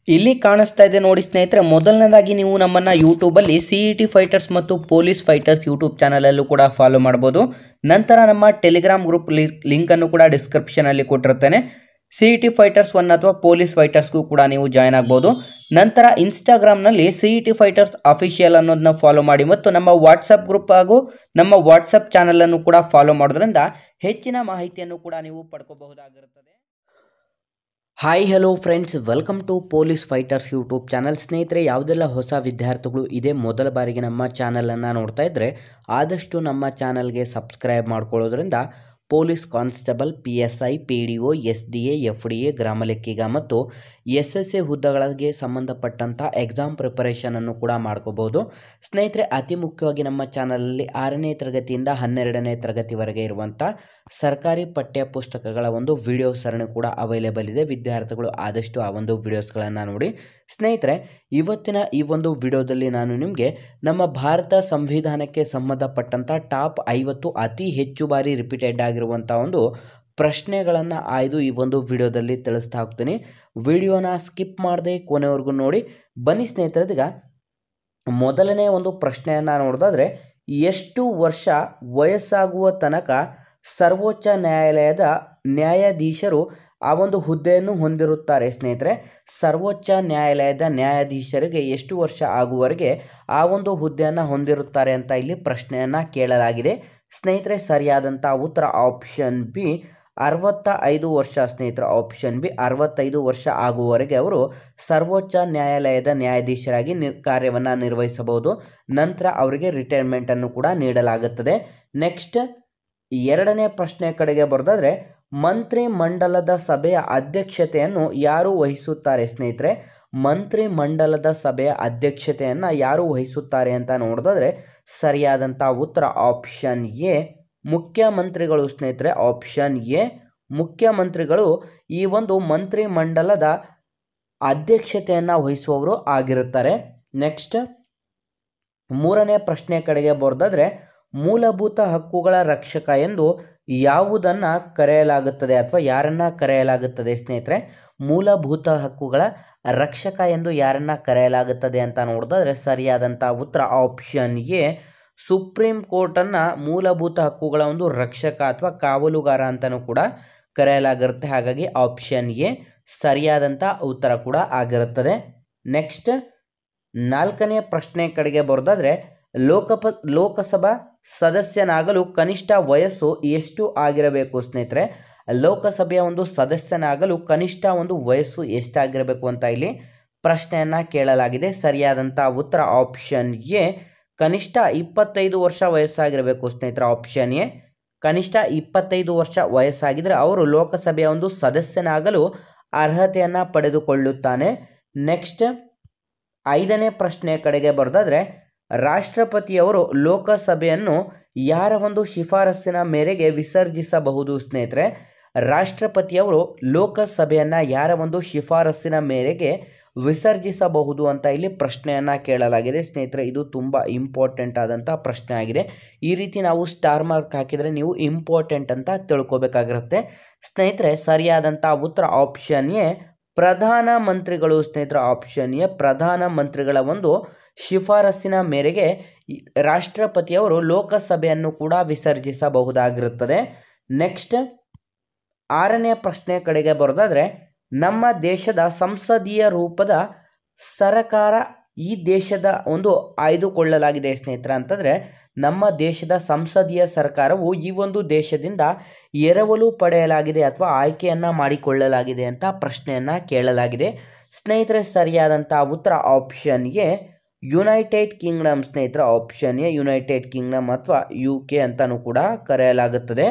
ಇಲ್ಲಿ ಕಾಣಿಸ್ತಾ ಇದೆ ನೋಡಿ ಸ್ನೇಹಿತರೆ, ಮೊದಲನೇದಾಗಿ ನೀವು ನಮ್ಮನ್ನ ಯೂಟ್ಯೂಬಲ್ಲಿ CET ಫೈಟರ್ಸ್ ಮತ್ತು ಪೊಲೀಸ್ ಫೈಟರ್ಸ್ ಯೂಟ್ಯೂಬ್ ಚಾನಲಲ್ಲೂ ಕೂಡ ಫಾಲೋ ಮಾಡ್ಬೋದು. ನಂತರ ನಮ್ಮ ಟೆಲಿಗ್ರಾಮ್ ಗ್ರೂಪ್ ಲಿಂಕನ್ನು ಕೂಡ ಡಿಸ್ಕ್ರಿಪ್ಷನಲ್ಲಿ ಕೊಟ್ಟಿರ್ತೇನೆ. CET ಫೈಟರ್ಸ್ 1 ಅಥವಾ ಪೊಲೀಸ್ ಫೈಟರ್ಸ್ಗೂ ಕೂಡ ನೀವು ಜಾಯ್ನ್ ಆಗ್ಬೋದು. ನಂತರ ಇನ್ಸ್ಟಾಗ್ರಾಮ್ನಲ್ಲಿ CET ಫೈಟರ್ಸ್ ಅಫಿಷಿಯಲ್ ಅನ್ನೋದನ್ನ ಫಾಲೋ ಮಾಡಿ ಮತ್ತು ನಮ್ಮ ವಾಟ್ಸಪ್ ಗ್ರೂಪ್ ಹಾಗೂ ನಮ್ಮ ವಾಟ್ಸಪ್ ಚಾನಲನ್ನು ಕೂಡ ಫಾಲೋ ಮಾಡೋದ್ರಿಂದ ಹೆಚ್ಚಿನ ಮಾಹಿತಿಯನ್ನು ಕೂಡ ನೀವು ಪಡ್ಕೋಬಹುದಾಗಿರುತ್ತದೆ. Hi hello friends, welcome to police fighters YouTube channel. ಸ್ನೇಹಿತರೆ, ಯಾವುದೆಲ್ಲ ಹೊಸ ವಿದ್ಯಾರ್ಥಿಗಳು ಇದೇ ಮೊದಲ ಬಾರಿಗೆ ನಮ್ಮ ಚಾನಲನ್ನು ನೋಡ್ತಾ ಇದ್ದರೆ ಆದಷ್ಟು ನಮ್ಮ ಚಾನಲ್ಗೆ ಸಬ್ಸ್ಕ್ರೈಬ್ ಮಾಡ್ಕೊಳ್ಳೋದ್ರಿಂದ police constable, PSI, PDO, SDA, FDA, ಗ್ರಾಮ ಲೆಕ್ಕಿಗ ಮತ್ತು SSA ಹುದ್ದೆಗಳಿಗೆ ಸಂಬಂಧಪಟ್ಟಂಥ ಎಕ್ಸಾಮ್ ಪ್ರಿಪರೇಷನನ್ನು ಕೂಡ ಮಾಡ್ಕೋಬೋದು. ಸ್ನೇಹಿತರೆ, ಅತಿ ಮುಖ್ಯವಾಗಿ ನಮ್ಮ ಚಾನಲಲ್ಲಿ 6ನೇ ತರಗತಿಯಿಂದ 12ನೇ ತರಗತಿವರೆಗೆ ಇರುವಂಥ ಸರ್ಕಾರಿ ಪಠ್ಯ ಪುಸ್ತಕಗಳ ಒಂದು ವಿಡಿಯೋ ಸರಣಿ ಕೂಡ ಅವೈಲೇಬಲ್ ಇದೆ. ವಿದ್ಯಾರ್ಥಿಗಳು ಆದಷ್ಟು ಆ ಒಂದು ವಿಡಿಯೋಸ್ಗಳನ್ನು ನೋಡಿ. ಸ್ನೇಹಿತರೆ, ಇವತ್ತಿನ ಈ ಒಂದು ವಿಡಿಯೋದಲ್ಲಿ ನಾನು ನಿಮಗೆ ನಮ್ಮ ಭಾರತ ಸಂವಿಧಾನಕ್ಕೆ ಸಂಬಂಧಪಟ್ಟಂಥ ಟಾಪ್ 50 ಅತಿ ಹೆಚ್ಚು ಬಾರಿ ರಿಪೀಟೆಡ್ ಆಗಿರುವಂಥ ಒಂದು ಪ್ರಶ್ನೆಗಳನ್ನು ಆಯ್ದು ಈ ಒಂದು ವಿಡಿಯೋದಲ್ಲಿ ತಿಳಿಸ್ತಾ ಹೋಗ್ತೀನಿ. ವಿಡಿಯೋನ ಸ್ಕಿಪ್ ಮಾಡದೆ ಕೊನೆವರೆಗೂ ನೋಡಿ. ಬನ್ನಿ ಸ್ನೇಹಿತರೆ, ಈಗ ಮೊದಲನೇ ಒಂದು ಪ್ರಶ್ನೆಯನ್ನು ನೋಡೋದಾದರೆ, ಎಷ್ಟು ವರ್ಷ ವಯಸ್ಸಾಗುವ ತನಕ ಸರ್ವೋಚ್ಚ ನ್ಯಾಯಾಲಯದ ನ್ಯಾಯಾಧೀಶರು ಆ ಒಂದು ಹುದ್ದೆಯನ್ನು ಹೊಂದಿರುತ್ತಾರೆ? ಸ್ನೇಹಿತರೆ, ಸರ್ವೋಚ್ಚ ನ್ಯಾಯಾಲಯದ ನ್ಯಾಯಾಧೀಶರಿಗೆ ಎಷ್ಟು ವರ್ಷ ಆಗುವವರೆಗೆ ಆ ಒಂದು ಹುದ್ದೆಯನ್ನು ಹೊಂದಿರುತ್ತಾರೆ ಅಂತ ಇಲ್ಲಿ ಪ್ರಶ್ನೆಯನ್ನು ಕೇಳಲಾಗಿದೆ. ಸ್ನೇಹಿತರೆ, ಸರಿಯಾದಂಥ ಉತ್ತರ ಆಪ್ಷನ್ ಬಿ 65 ವರ್ಷ. ಸ್ನೇಹಿತರೆ, ಆಪ್ಷನ್ ಬಿ 65 ವರ್ಷ ಆಗುವವರೆಗೆ ಅವರು ಸರ್ವೋಚ್ಚ ನ್ಯಾಯಾಲಯದ ನ್ಯಾಯಾಧೀಶರಾಗಿ ಕಾರ್ಯವನ್ನು ನಿರ್ವಹಿಸಬಹುದು. ನಂತರ ಅವರಿಗೆ ರಿಟೈರ್ಮೆಂಟನ್ನು ಕೂಡ ನೀಡಲಾಗುತ್ತದೆ. ನೆಕ್ಸ್ಟ್, ಎರಡನೇ ಪ್ರಶ್ನೆ ಕಡೆಗೆ ಬರೋದಾದರೆ, ಮಂತ್ರಿ ಮಂಡಲದ ಸಭೆಯ ಅಧ್ಯಕ್ಷತೆಯನ್ನು ಯಾರು ವಹಿಸುತ್ತಾರೆ? ಸ್ನೇಹಿತರೆ, ಮಂತ್ರಿ ಮಂಡಲದ ಸಭೆಯ ಅಧ್ಯಕ್ಷತೆಯನ್ನು ಯಾರು ವಹಿಸುತ್ತಾರೆ ಅಂತ ನೋಡೋದಾದರೆ ಸರಿಯಾದಂಥ ಉತ್ತರ ಆಪ್ಷನ್ ಎ ಮುಖ್ಯಮಂತ್ರಿಗಳು. ಸ್ನೇಹಿತರೆ, ಆಪ್ಷನ್ ಎ ಮುಖ್ಯಮಂತ್ರಿಗಳು ಈ ಒಂದು ಮಂತ್ರಿ ಮಂಡಲದ ಅಧ್ಯಕ್ಷತೆಯನ್ನು ವಹಿಸುವವರು ಆಗಿರುತ್ತಾರೆ. ನೆಕ್ಸ್ಟ್, ಮೂರನೇ ಪ್ರಶ್ನೆ ಕಡೆಗೆ ಬರೋದಾದರೆ, ಮೂಲಭೂತ ಹಕ್ಕುಗಳ ರಕ್ಷಕ ಎಂದು ಯಾವುದನ್ನು ಕರೆಯಲಾಗುತ್ತದೆ ಅಥವಾ ಯಾರನ್ನ ಕರೆಯಲಾಗುತ್ತದೆ? ಸ್ನೇಹಿತರೆ, ಮೂಲಭೂತ ಹಕ್ಕುಗಳ ರಕ್ಷಕ ಎಂದು ಯಾರನ್ನ ಕರೆಯಲಾಗುತ್ತದೆ ಅಂತ ನೋಡಿದ್ರೆ ಸರಿಯಾದಂಥ ಉತ್ತರ ಆಪ್ಷನ್ ಎ ಸುಪ್ರೀಂ ಕೋರ್ಟನ್ನು ಮೂಲಭೂತ ಹಕ್ಕುಗಳ ಒಂದು ರಕ್ಷಕ ಅಥವಾ ಕಾವಲುಗಾರ ಅಂತಲೂ ಕೂಡ ಕರೆಯಲಾಗಿರುತ್ತೆ. ಹಾಗಾಗಿ ಆಪ್ಷನ್ ಎ ಸರಿಯಾದಂಥ ಉತ್ತರ ಕೂಡ ಆಗಿರುತ್ತದೆ. ನೆಕ್ಸ್ಟ್, ನಾಲ್ಕನೇ ಪ್ರಶ್ನೆ ಕಡೆಗೆ ಬರೋದಾದರೆ, ಲೋಕಸಭಾ ಸದಸ್ಯನಾಗಲು ಕನಿಷ್ಠ ವಯಸ್ಸು ಎಷ್ಟು ಆಗಿರಬೇಕು? ಸ್ನೇಹಿತರೆ, ಲೋಕಸಭೆಯ ಒಂದು ಸದಸ್ಯನಾಗಲು ಕನಿಷ್ಠ ಒಂದು ವಯಸ್ಸು ಎಷ್ಟಾಗಿರಬೇಕು ಅಂತ ಇಲ್ಲಿ ಪ್ರಶ್ನೆಯನ್ನು ಕೇಳಲಾಗಿದೆ. ಸರಿಯಾದಂಥ ಉತ್ತರ ಆಪ್ಷನ್ ಎ ಕನಿಷ್ಠ 25 ವರ್ಷ ವಯಸ್ಸಾಗಿರಬೇಕು. ಸ್ನೇಹಿತರೆ, ಆಪ್ಷನ್ ಎ ಕನಿಷ್ಠ 25 ವರ್ಷ ವಯಸ್ಸಾಗಿದ್ದರೆ ಅವರು ಲೋಕಸಭೆಯ ಒಂದು ಸದಸ್ಯನಾಗಲು ಅರ್ಹತೆಯನ್ನು ಪಡೆದುಕೊಳ್ಳುತ್ತಾನೆ. ನೆಕ್ಸ್ಟ್, ಐದನೇ ಪ್ರಶ್ನೆ ಕಡೆಗೆ ಬರೋದಾದರೆ, ರಾಷ್ಟ್ರಪತಿಯವರು ಲೋಕಸಭೆಯನ್ನು ಯಾರ ಒಂದು ಶಿಫಾರಸ್ಸಿನ ಮೇರೆಗೆ ವಿಸರ್ಜಿಸಬಹುದು? ಸ್ನೇಹಿತರೆ, ರಾಷ್ಟ್ರಪತಿಯವರು ಲೋಕಸಭೆಯನ್ನು ಯಾರ ಒಂದು ಶಿಫಾರಸ್ಸಿನ ಮೇರೆಗೆ ವಿಸರ್ಜಿಸಬಹುದು ಅಂತ ಇಲ್ಲಿ ಪ್ರಶ್ನೆಯನ್ನು ಕೇಳಲಾಗಿದೆ. ಸ್ನೇಹಿತರೆ, ಇದು ತುಂಬ ಇಂಪಾರ್ಟೆಂಟ್ ಆದಂಥ ಪ್ರಶ್ನೆ ಆಗಿದೆ. ಈ ರೀತಿ ನಾವು ಸ್ಟಾರ್ ಮಾರ್ಕ್ ಹಾಕಿದರೆ ನೀವು ಇಂಪಾರ್ಟೆಂಟ್ ಅಂತ ತಿಳ್ಕೊಬೇಕಾಗಿರುತ್ತೆ. ಸ್ನೇಹಿತರೆ, ಸರಿಯಾದಂಥ ಉತ್ತರ ಆಪ್ಷನ್ ಎ ಪ್ರಧಾನಮಂತ್ರಿಗಳು. ಸ್ನೇಹಿತರೆ, ಆಪ್ಷನ್ ಎ ಪ್ರಧಾನಮಂತ್ರಿಗಳ ಒಂದು ಶಿಫಾರಸ್ಸಿನ ಮೇರೆಗೆ ರಾಷ್ಟ್ರಪತಿಯವರು ಲೋಕಸಭೆಯನ್ನು ಕೂಡ ವಿಸರ್ಜಿಸಬಹುದಾಗಿರುತ್ತದೆ. ನೆಕ್ಸ್ಟ್, ಆರನೇ ಪ್ರಶ್ನೆ ಕಡೆಗೆ ಬರೋದಾದರೆ, ನಮ್ಮ ದೇಶದ ಸಂಸದೀಯ ರೂಪದ ಸರಕಾರ ಈ ದೇಶದ ಒಂದು ಆಯ್ದುಕೊಳ್ಳಲಾಗಿದೆ ಸ್ನೇಹಿತರೆ ಅಂತಂದರೆ ನಮ್ಮ ದೇಶದ ಸಂಸದೀಯ ಸರ್ಕಾರವು ಈ ಒಂದು ದೇಶದಿಂದ ಎರವಲು ಪಡೆಯಲಾಗಿದೆ ಅಥವಾ ಆಯ್ಕೆಯನ್ನು ಮಾಡಿಕೊಳ್ಳಲಾಗಿದೆ ಅಂತ ಪ್ರಶ್ನೆಯನ್ನು ಕೇಳಲಾಗಿದೆ. ಸ್ನೇಹಿತರೆ, ಸರಿಯಾದಂಥ ಉತ್ತರ ಆಪ್ಷನ್ ಎ ಯುನೈಟೆಡ್ ಕಿಂಗ್ಡಮ್. ಸ್ನೇಹಿತರೆ, ಆಪ್ಷನ್ ಎ ಯುನೈಟೆಡ್ ಕಿಂಗ್ಡಮ್ ಅಥವಾ UK ಅಂತಲೂ ಕೂಡ ಕರೆಯಲಾಗುತ್ತದೆ.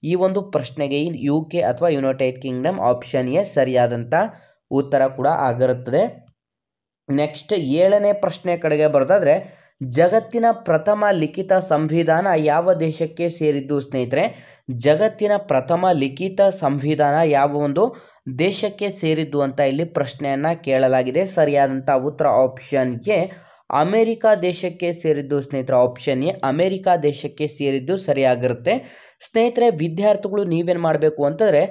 ಈ ಒಂದು ಪ್ರಶ್ನೆಗೆ UK ಅಥವಾ ಯುನೈಟೆಡ್ ಕಿಂಗ್ಡಮ್ ಆಪ್ಷನ್ ಎ ಸರಿಯಾದಂಥ ಉತ್ತರ ಕೂಡ ಆಗಿರುತ್ತದೆ. ನೆಕ್ಸ್ಟ್, ಏಳನೇ ಪ್ರಶ್ನೆ ಕಡೆಗೆ ಬರೋದಾದರೆ, ಜಗತ್ತಿನ ಪ್ರಥಮ ಲಿಖಿತ ಸಂವಿಧಾನ ಯಾವ ದೇಶಕ್ಕೆ ಸೇರಿದ್ದು? ಸ್ನೇಹಿತರೆ, ಜಗತ್ತಿನ ಪ್ರಥಮ ಲಿಖಿತ ಸಂವಿಧಾನ ಯಾವ ಒಂದು ದೇಶಕ್ಕೆ ಸೇರಿದ್ದು ಅಂತ ಇಲ್ಲಿ ಪ್ರಶ್ನೆಯನ್ನು ಕೇಳಲಾಗಿದೆ. ಸರಿಯಾದಂಥ ಉತ್ತರ ಆಪ್ಷನ್ ಎ ಅಮೆರಿಕ ದೇಶಕ್ಕೆ ಸೇರಿದ್ದು. ಸ್ನೇಹಿತರೆ, ಆಪ್ಷನ್ ಎ ಅಮೆರಿಕ ದೇಶಕ್ಕೆ ಸೇರಿದ್ದು ಸರಿಯಾಗಿರುತ್ತೆ. ಸ್ನೇಹಿತರೆ, ವಿದ್ಯಾರ್ಥಿಗಳು ನೀವೇನು ಮಾಡಬೇಕು ಅಂತಂದರೆ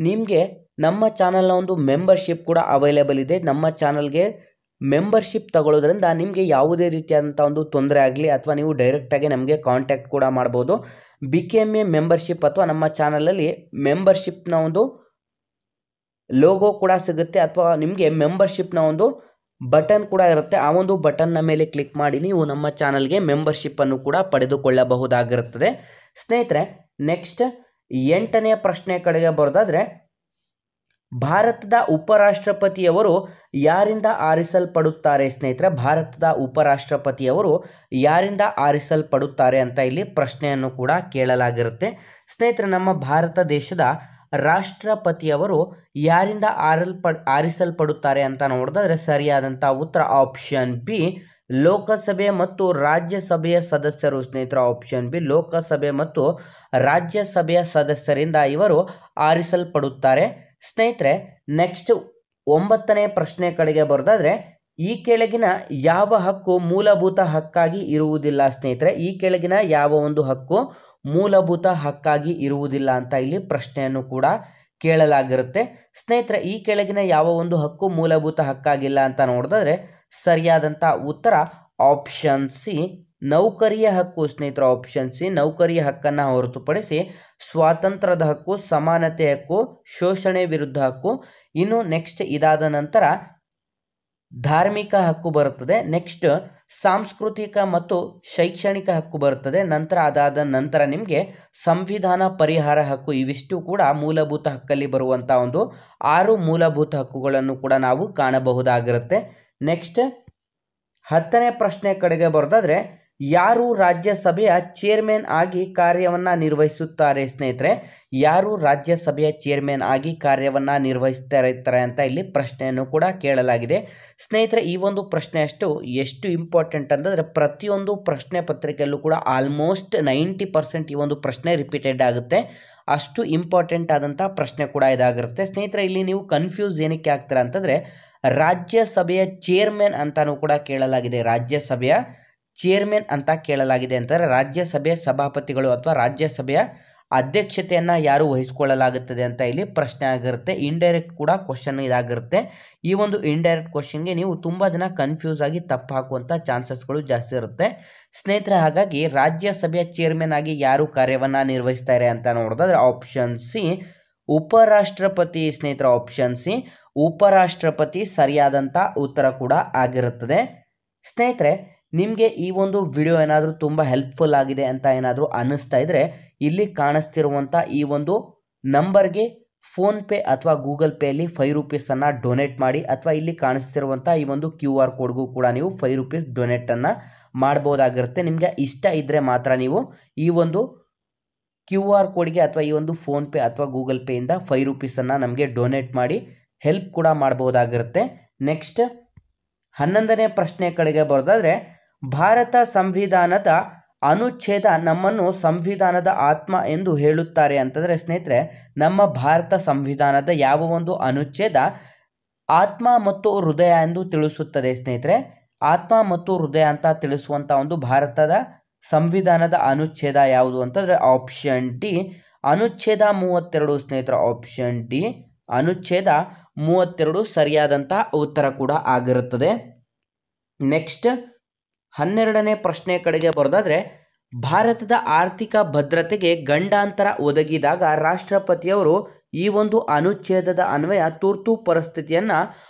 ನಿಮಗೆ ನಮ್ಮ ಚಾನಲ್ನ ಒಂದು ಮೆಂಬರ್ಶಿಪ್ ಕೂಡ ಅವೈಲೇಬಲ್ ಇದೆ. ನಮ್ಮ ಚಾನಲ್ಗೆ ಮೆಂಬರ್ಶಿಪ್ ತಗೊಳ್ಳೋದ್ರಿಂದ ನಿಮಗೆ ಯಾವುದೇ ರೀತಿಯಾದಂಥ ಒಂದು ತೊಂದರೆ ಆಗಲಿ ಅಥವಾ ನೀವು ಡೈರೆಕ್ಟಾಗಿ ನಮಗೆ ಕಾಂಟ್ಯಾಕ್ಟ್ ಕೂಡ ಮಾಡ್ಬೋದು. BKMA ಮೆಂಬರ್ಶಿಪ್ ಅಥವಾ ನಮ್ಮ ಚಾನಲಲ್ಲಿ ಮೆಂಬರ್ಶಿಪ್ನ ಒಂದು ಲೋಗೋ ಕೂಡ ಸಿಗುತ್ತೆ ಅಥವಾ ನಿಮಗೆ ಮೆಂಬರ್ಶಿಪ್ನ ಒಂದು ಬಟನ್ ಕೂಡ ಇರುತ್ತೆ. ಆ ಒಂದು ಬಟನ್ನ ಮೇಲೆ ಕ್ಲಿಕ್ ಮಾಡಿ ನೀವು ನಮ್ಮ ಚಾನಲ್ಗೆ ಮೆಂಬರ್ಶಿಪ್ಪನ್ನು ಕೂಡ ಪಡೆದುಕೊಳ್ಳಬಹುದಾಗಿರುತ್ತದೆ. ಸ್ನೇಹಿತರೆ, ನೆಕ್ಸ್ಟ್ 8ನೇ ಪ್ರಶ್ನೆ ಕಡೆಗೆ ಬರೋದಾದರೆ, ಭಾರತದ ಉಪರಾಷ್ಟ್ರಪತಿಯವರು ಯಾರಿಂದ ಆರಿಸಲ್ಪಡುತ್ತಾರೆ? ಸ್ನೇಹಿತರೆ, ಭಾರತದ ಉಪರಾಷ್ಟ್ರಪತಿಯವರು ಯಾರಿಂದ ಆರಿಸಲ್ಪಡುತ್ತಾರೆ ಅಂತ ಇಲ್ಲಿ ಪ್ರಶ್ನೆಯನ್ನು ಕೂಡ ಕೇಳಲಾಗಿರುತ್ತೆ. ಸ್ನೇಹಿತರೆ, ನಮ್ಮ ಭಾರತ ದೇಶದ ರಾಷ್ಟ್ರಪತಿಯವರು ಯಾರಿಂದ ಆರಿಸಲ್ಪಡುತ್ತಾರೆ ಅಂತ ನೋಡಿದ್ರೆ ಸರಿಯಾದಂಥ ಉತ್ತರ ಆಪ್ಷನ್ ಬಿ, ಲೋಕಸಭೆ ಮತ್ತು ರಾಜ್ಯಸಭೆಯ ಸದಸ್ಯರು. ಸ್ನೇಹಿತರೆ, ಆಪ್ಷನ್ ಬಿ, ಲೋಕಸಭೆ ಮತ್ತು ರಾಜ್ಯಸಭೆಯ ಸದಸ್ಯರಿಂದ ಇವರು ಆರಿಸಲ್ಪಡುತ್ತಾರೆ. ಸ್ನೇಹಿತರೆ, ನೆಕ್ಸ್ಟ್ 9ನೇ ಪ್ರಶ್ನೆ ಕಡೆಗೆ ಬರೋದಾದ್ರೆ, ಈ ಕೆಳಗಿನ ಯಾವ ಹಕ್ಕು ಮೂಲಭೂತ ಹಕ್ಕಾಗಿ ಇರುವುದಿಲ್ಲ? ಸ್ನೇಹಿತರೆ, ಈ ಕೆಳಗಿನ ಯಾವ ಒಂದು ಹಕ್ಕು ಮೂಲಭೂತ ಹಕ್ಕಾಗಿ ಇರುವುದಿಲ್ಲ ಅಂತ ಇಲ್ಲಿ ಪ್ರಶ್ನೆಯನ್ನು ಕೂಡ ಕೇಳಲಾಗಿರುತ್ತೆ. ಸ್ನೇಹಿತರೆ, ಈ ಕೆಳಗಿನ ಯಾವ ಒಂದು ಹಕ್ಕು ಮೂಲಭೂತ ಹಕ್ಕಾಗಿಲ್ಲ ಅಂತ ನೋಡಿದ್ರೆ ಸರಿಯಾದಂಥ ಉತ್ತರ ಆಪ್ಷನ್ ಸಿ, ನೌಕರಿಯ ಹಕ್ಕು. ಸ್ನೇಹಿತರೆ, ಆಪ್ಷನ್ ಸಿ, ನೌಕರಿಯ ಹಕ್ಕನ್ನು ಹೊರತುಪಡಿಸಿ ಸ್ವಾತಂತ್ರ್ಯದ ಹಕ್ಕು, ಸಮಾನತೆ ಹಕ್ಕು, ಶೋಷಣೆ ವಿರುದ್ಧ ಹಕ್ಕು, ಇನ್ನು ನೆಕ್ಸ್ಟ್ ಇದಾದ ನಂತರ ಧಾರ್ಮಿಕ ಹಕ್ಕು ಬರುತ್ತದೆ. ನೆಕ್ಸ್ಟ್ ಸಾಂಸ್ಕೃತಿಕ ಮತ್ತು ಶೈಕ್ಷಣಿಕ ಹಕ್ಕು ಬರುತ್ತದೆ. ನಂತರ ಅದಾದ ನಂತರ ನಿಮಗೆ ಸಂವಿಧಾನ ಪರಿಹಾರ ಹಕ್ಕು. ಇವಿಷ್ಟು ಕೂಡ ಮೂಲಭೂತ ಹಕ್ಕಲ್ಲಿ ಬರುವಂಥ ಒಂದು 6 ಮೂಲಭೂತ ಹಕ್ಕುಗಳನ್ನು ಕೂಡ ನಾವು ಕಾಣಬಹುದಾಗಿರುತ್ತೆ. ನೆಕ್ಸ್ಟ್ 10ನೇ ಪ್ರಶ್ನೆ ಕಡೆಗೆ ಬರೋದಾದ್ರೆ, ಯಾರು ರಾಜ್ಯಸಭೆಯ ಚೇರ್ಮನ್ ಆಗಿ ಕಾರ್ಯವನ್ನು ನಿರ್ವಹಿಸುತ್ತಾರೆ? ಸ್ನೇಹಿತರೆ, ಯಾರು ರಾಜ್ಯಸಭೆಯ ಚೇರ್ಮನ್ ಆಗಿ ಕಾರ್ಯವನ್ನು ನಿರ್ವಹಿಸ್ತಾರೆ ಅಂತ ಇಲ್ಲಿ ಪ್ರಶ್ನೆಯನ್ನು ಕೂಡ ಕೇಳಲಾಗಿದೆ. ಸ್ನೇಹಿತರೆ, ಈ ಒಂದು ಪ್ರಶ್ನೆ ಎಷ್ಟು ಇಂಪಾರ್ಟೆಂಟ್ ಅಂತಂದರೆ ಪ್ರತಿಯೊಂದು ಪ್ರಶ್ನೆ ಪತ್ರಿಕೆಯಲ್ಲೂ ಕೂಡ ಆಲ್ಮೋಸ್ಟ್ 90% ಈ ಒಂದು ಪ್ರಶ್ನೆ ರಿಪೀಟೆಡ್ ಆಗುತ್ತೆ. ಅಷ್ಟು ಇಂಪಾರ್ಟೆಂಟ್ ಆದಂಥ ಪ್ರಶ್ನೆ ಕೂಡ ಇದಾಗಿರುತ್ತೆ. ಸ್ನೇಹಿತರೆ, ಇಲ್ಲಿ ನೀವು ಕನ್ಫ್ಯೂಸ್ ಏನಕ್ಕೆ ಆಗ್ತೀರಾ ಅಂತಂದರೆ ರಾಜ್ಯಸಭೆಯ ಚೇರ್ಮನ್ ಅಂತಾನೂ ಕೂಡ ಕೇಳಲಾಗಿದೆ. ರಾಜ್ಯಸಭೆಯ ಚೇರ್ಮನ್ ಅಂತ ಕೇಳಲಾಗಿದೆ ಅಂತಾರೆ. ರಾಜ್ಯಸಭೆಯ ಸಭಾಪತಿಗಳು ಅಥವಾ ರಾಜ್ಯಸಭೆಯ ಅಧ್ಯಕ್ಷತೆಯನ್ನು ಯಾರು ವಹಿಸಿಕೊಳ್ಳಲಾಗುತ್ತದೆ ಅಂತ ಇಲ್ಲಿ ಪ್ರಶ್ನೆ ಆಗಿರುತ್ತೆ. ಇಂಡೈರೆಕ್ಟ್ ಕೂಡ ಕ್ವಶನ್ ಇದಾಗಿರುತ್ತೆ. ಈ ಒಂದು ಇಂಡೈರೆಕ್ಟ್ ಕ್ವಶನ್ಗೆ ನೀವು ತುಂಬ ಜನ ಕನ್ಫ್ಯೂಸ್ ಆಗಿ ತಪ್ಪು ಹಾಕುವಂಥ ಚಾನ್ಸಸ್ಗಳು ಜಾಸ್ತಿ ಇರುತ್ತೆ. ಸ್ನೇಹಿತರೆ, ಹಾಗಾಗಿ ರಾಜ್ಯಸಭೆಯ ಚೇರ್ಮನ್ ಆಗಿ ಯಾರು ಕಾರ್ಯವನ್ನು ನಿರ್ವಹಿಸ್ತಾರೆ ಅಂತ ನೋಡಿದ್ರೆ ಆಪ್ಷನ್ ಸಿ, ಉಪರಾಷ್ಟ್ರಪತಿ. ಸ್ನೇಹಿತರೆ, ಆಪ್ಷನ್ ಸಿ, ಉಪರಾಷ್ಟ್ರಪತಿ ಸರಿಯಾದಂಥ ಉತ್ತರ ಕೂಡ ಆಗಿರುತ್ತದೆ. ಸ್ನೇಹಿತರೆ, ನಿಮಗೆ ಈ ಒಂದು ವಿಡಿಯೋ ಏನಾದರೂ ತುಂಬ ಹೆಲ್ಪ್ಫುಲ್ ಆಗಿದೆ ಅಂತ ಏನಾದರೂ ಅನ್ನಿಸ್ತಾ ಇದ್ದರೆ ಇಲ್ಲಿ ಕಾಣಿಸ್ತಿರುವಂಥ ಈ ಒಂದು ನಂಬರ್ಗೆ ಫೋನ್ಪೇ ಅಥವಾ ಗೂಗಲ್ ಪೇಯಲ್ಲಿ 5 ರೂಪೀಸನ್ನು ಡೊನೇಟ್ ಮಾಡಿ, ಅಥವಾ ಇಲ್ಲಿ ಕಾಣಿಸ್ತಿರುವಂಥ ಈ ಒಂದು QR ಕೋಡ್ಗೂ ಕೂಡ ನೀವು 5 ರೂಪೀಸ್ ಡೊನೇಟನ್ನು ಮಾಡ್ಬೋದಾಗಿರುತ್ತೆ. ನಿಮಗೆ ಇಷ್ಟ ಇದ್ದರೆ ಮಾತ್ರ ನೀವು ಈ ಒಂದು QR ಕೋಡ್ಗೆ ಅಥವಾ ಈ ಒಂದು ಫೋನ್ಪೇ ಅಥವಾ ಗೂಗಲ್ ಪೇಯಿಂದ 5 ರೂಪೀಸನ್ನು ನಮಗೆ ಡೊನೇಟ್ ಮಾಡಿ ಹೆಲ್ಪ್ ಕೂಡ ಮಾಡ್ಬೋದಾಗಿರುತ್ತೆ. ನೆಕ್ಸ್ಟ್ 11ನೇ ಪ್ರಶ್ನೆ ಕಡೆಗೆ ಬರೋದಾದರೆ, ಭಾರತ ಸಂವಿಧಾನದ ಅನುಚ್ಛೇದ ನಮ್ಮನ್ನು ಸಂವಿಧಾನದ ಆತ್ಮ ಎಂದು ಹೇಳುತ್ತಾರೆ ಅಂತಂದರೆ ಸ್ನೇಹಿತರೆ, ನಮ್ಮ ಭಾರತ ಸಂವಿಧಾನದ ಯಾವ ಒಂದು ಅನುಚ್ಛೇದ ಆತ್ಮ ಮತ್ತು ಹೃದಯ ಎಂದು ತಿಳಿಸುತ್ತದೆ? ಸ್ನೇಹಿತರೆ, ಆತ್ಮ ಮತ್ತು ಹೃದಯ ಅಂತ ತಿಳಿಸುವಂಥ ಒಂದು ಭಾರತದ ಸಂವಿಧಾನದ ಅನುಚ್ಛೇದ ಯಾವುದು ಅಂತಂದರೆ ಆಪ್ಷನ್ ಡಿ, ಅನುಚ್ಛೇದ 32. ಸ್ನೇಹಿತರೆ, ಆಪ್ಷನ್ ಡಿ, ಅನುಚ್ಛೇದ 32 ಸರಿಯಾದಂಥ ಉತ್ತರ ಕೂಡ ಆಗಿರುತ್ತದೆ. ನೆಕ್ಸ್ಟ್ 12ನೇ ಪ್ರಶ್ನೆ ಕಡೆಗೆ ಬರೋದಾದರೆ, ಭಾರತದ ಆರ್ಥಿಕ ಭದ್ರತೆಗೆ ಗಂಡಾಂತರ ಒದಗಿದಾಗ ರಾಷ್ಟ್ರಪತಿಯವರು ಈ ಒಂದು ಅನುಚ್ಛೇದದ ಅನ್ವಯ ತುರ್ತು ಪರಿಸ್ಥಿತಿಯನ್ನು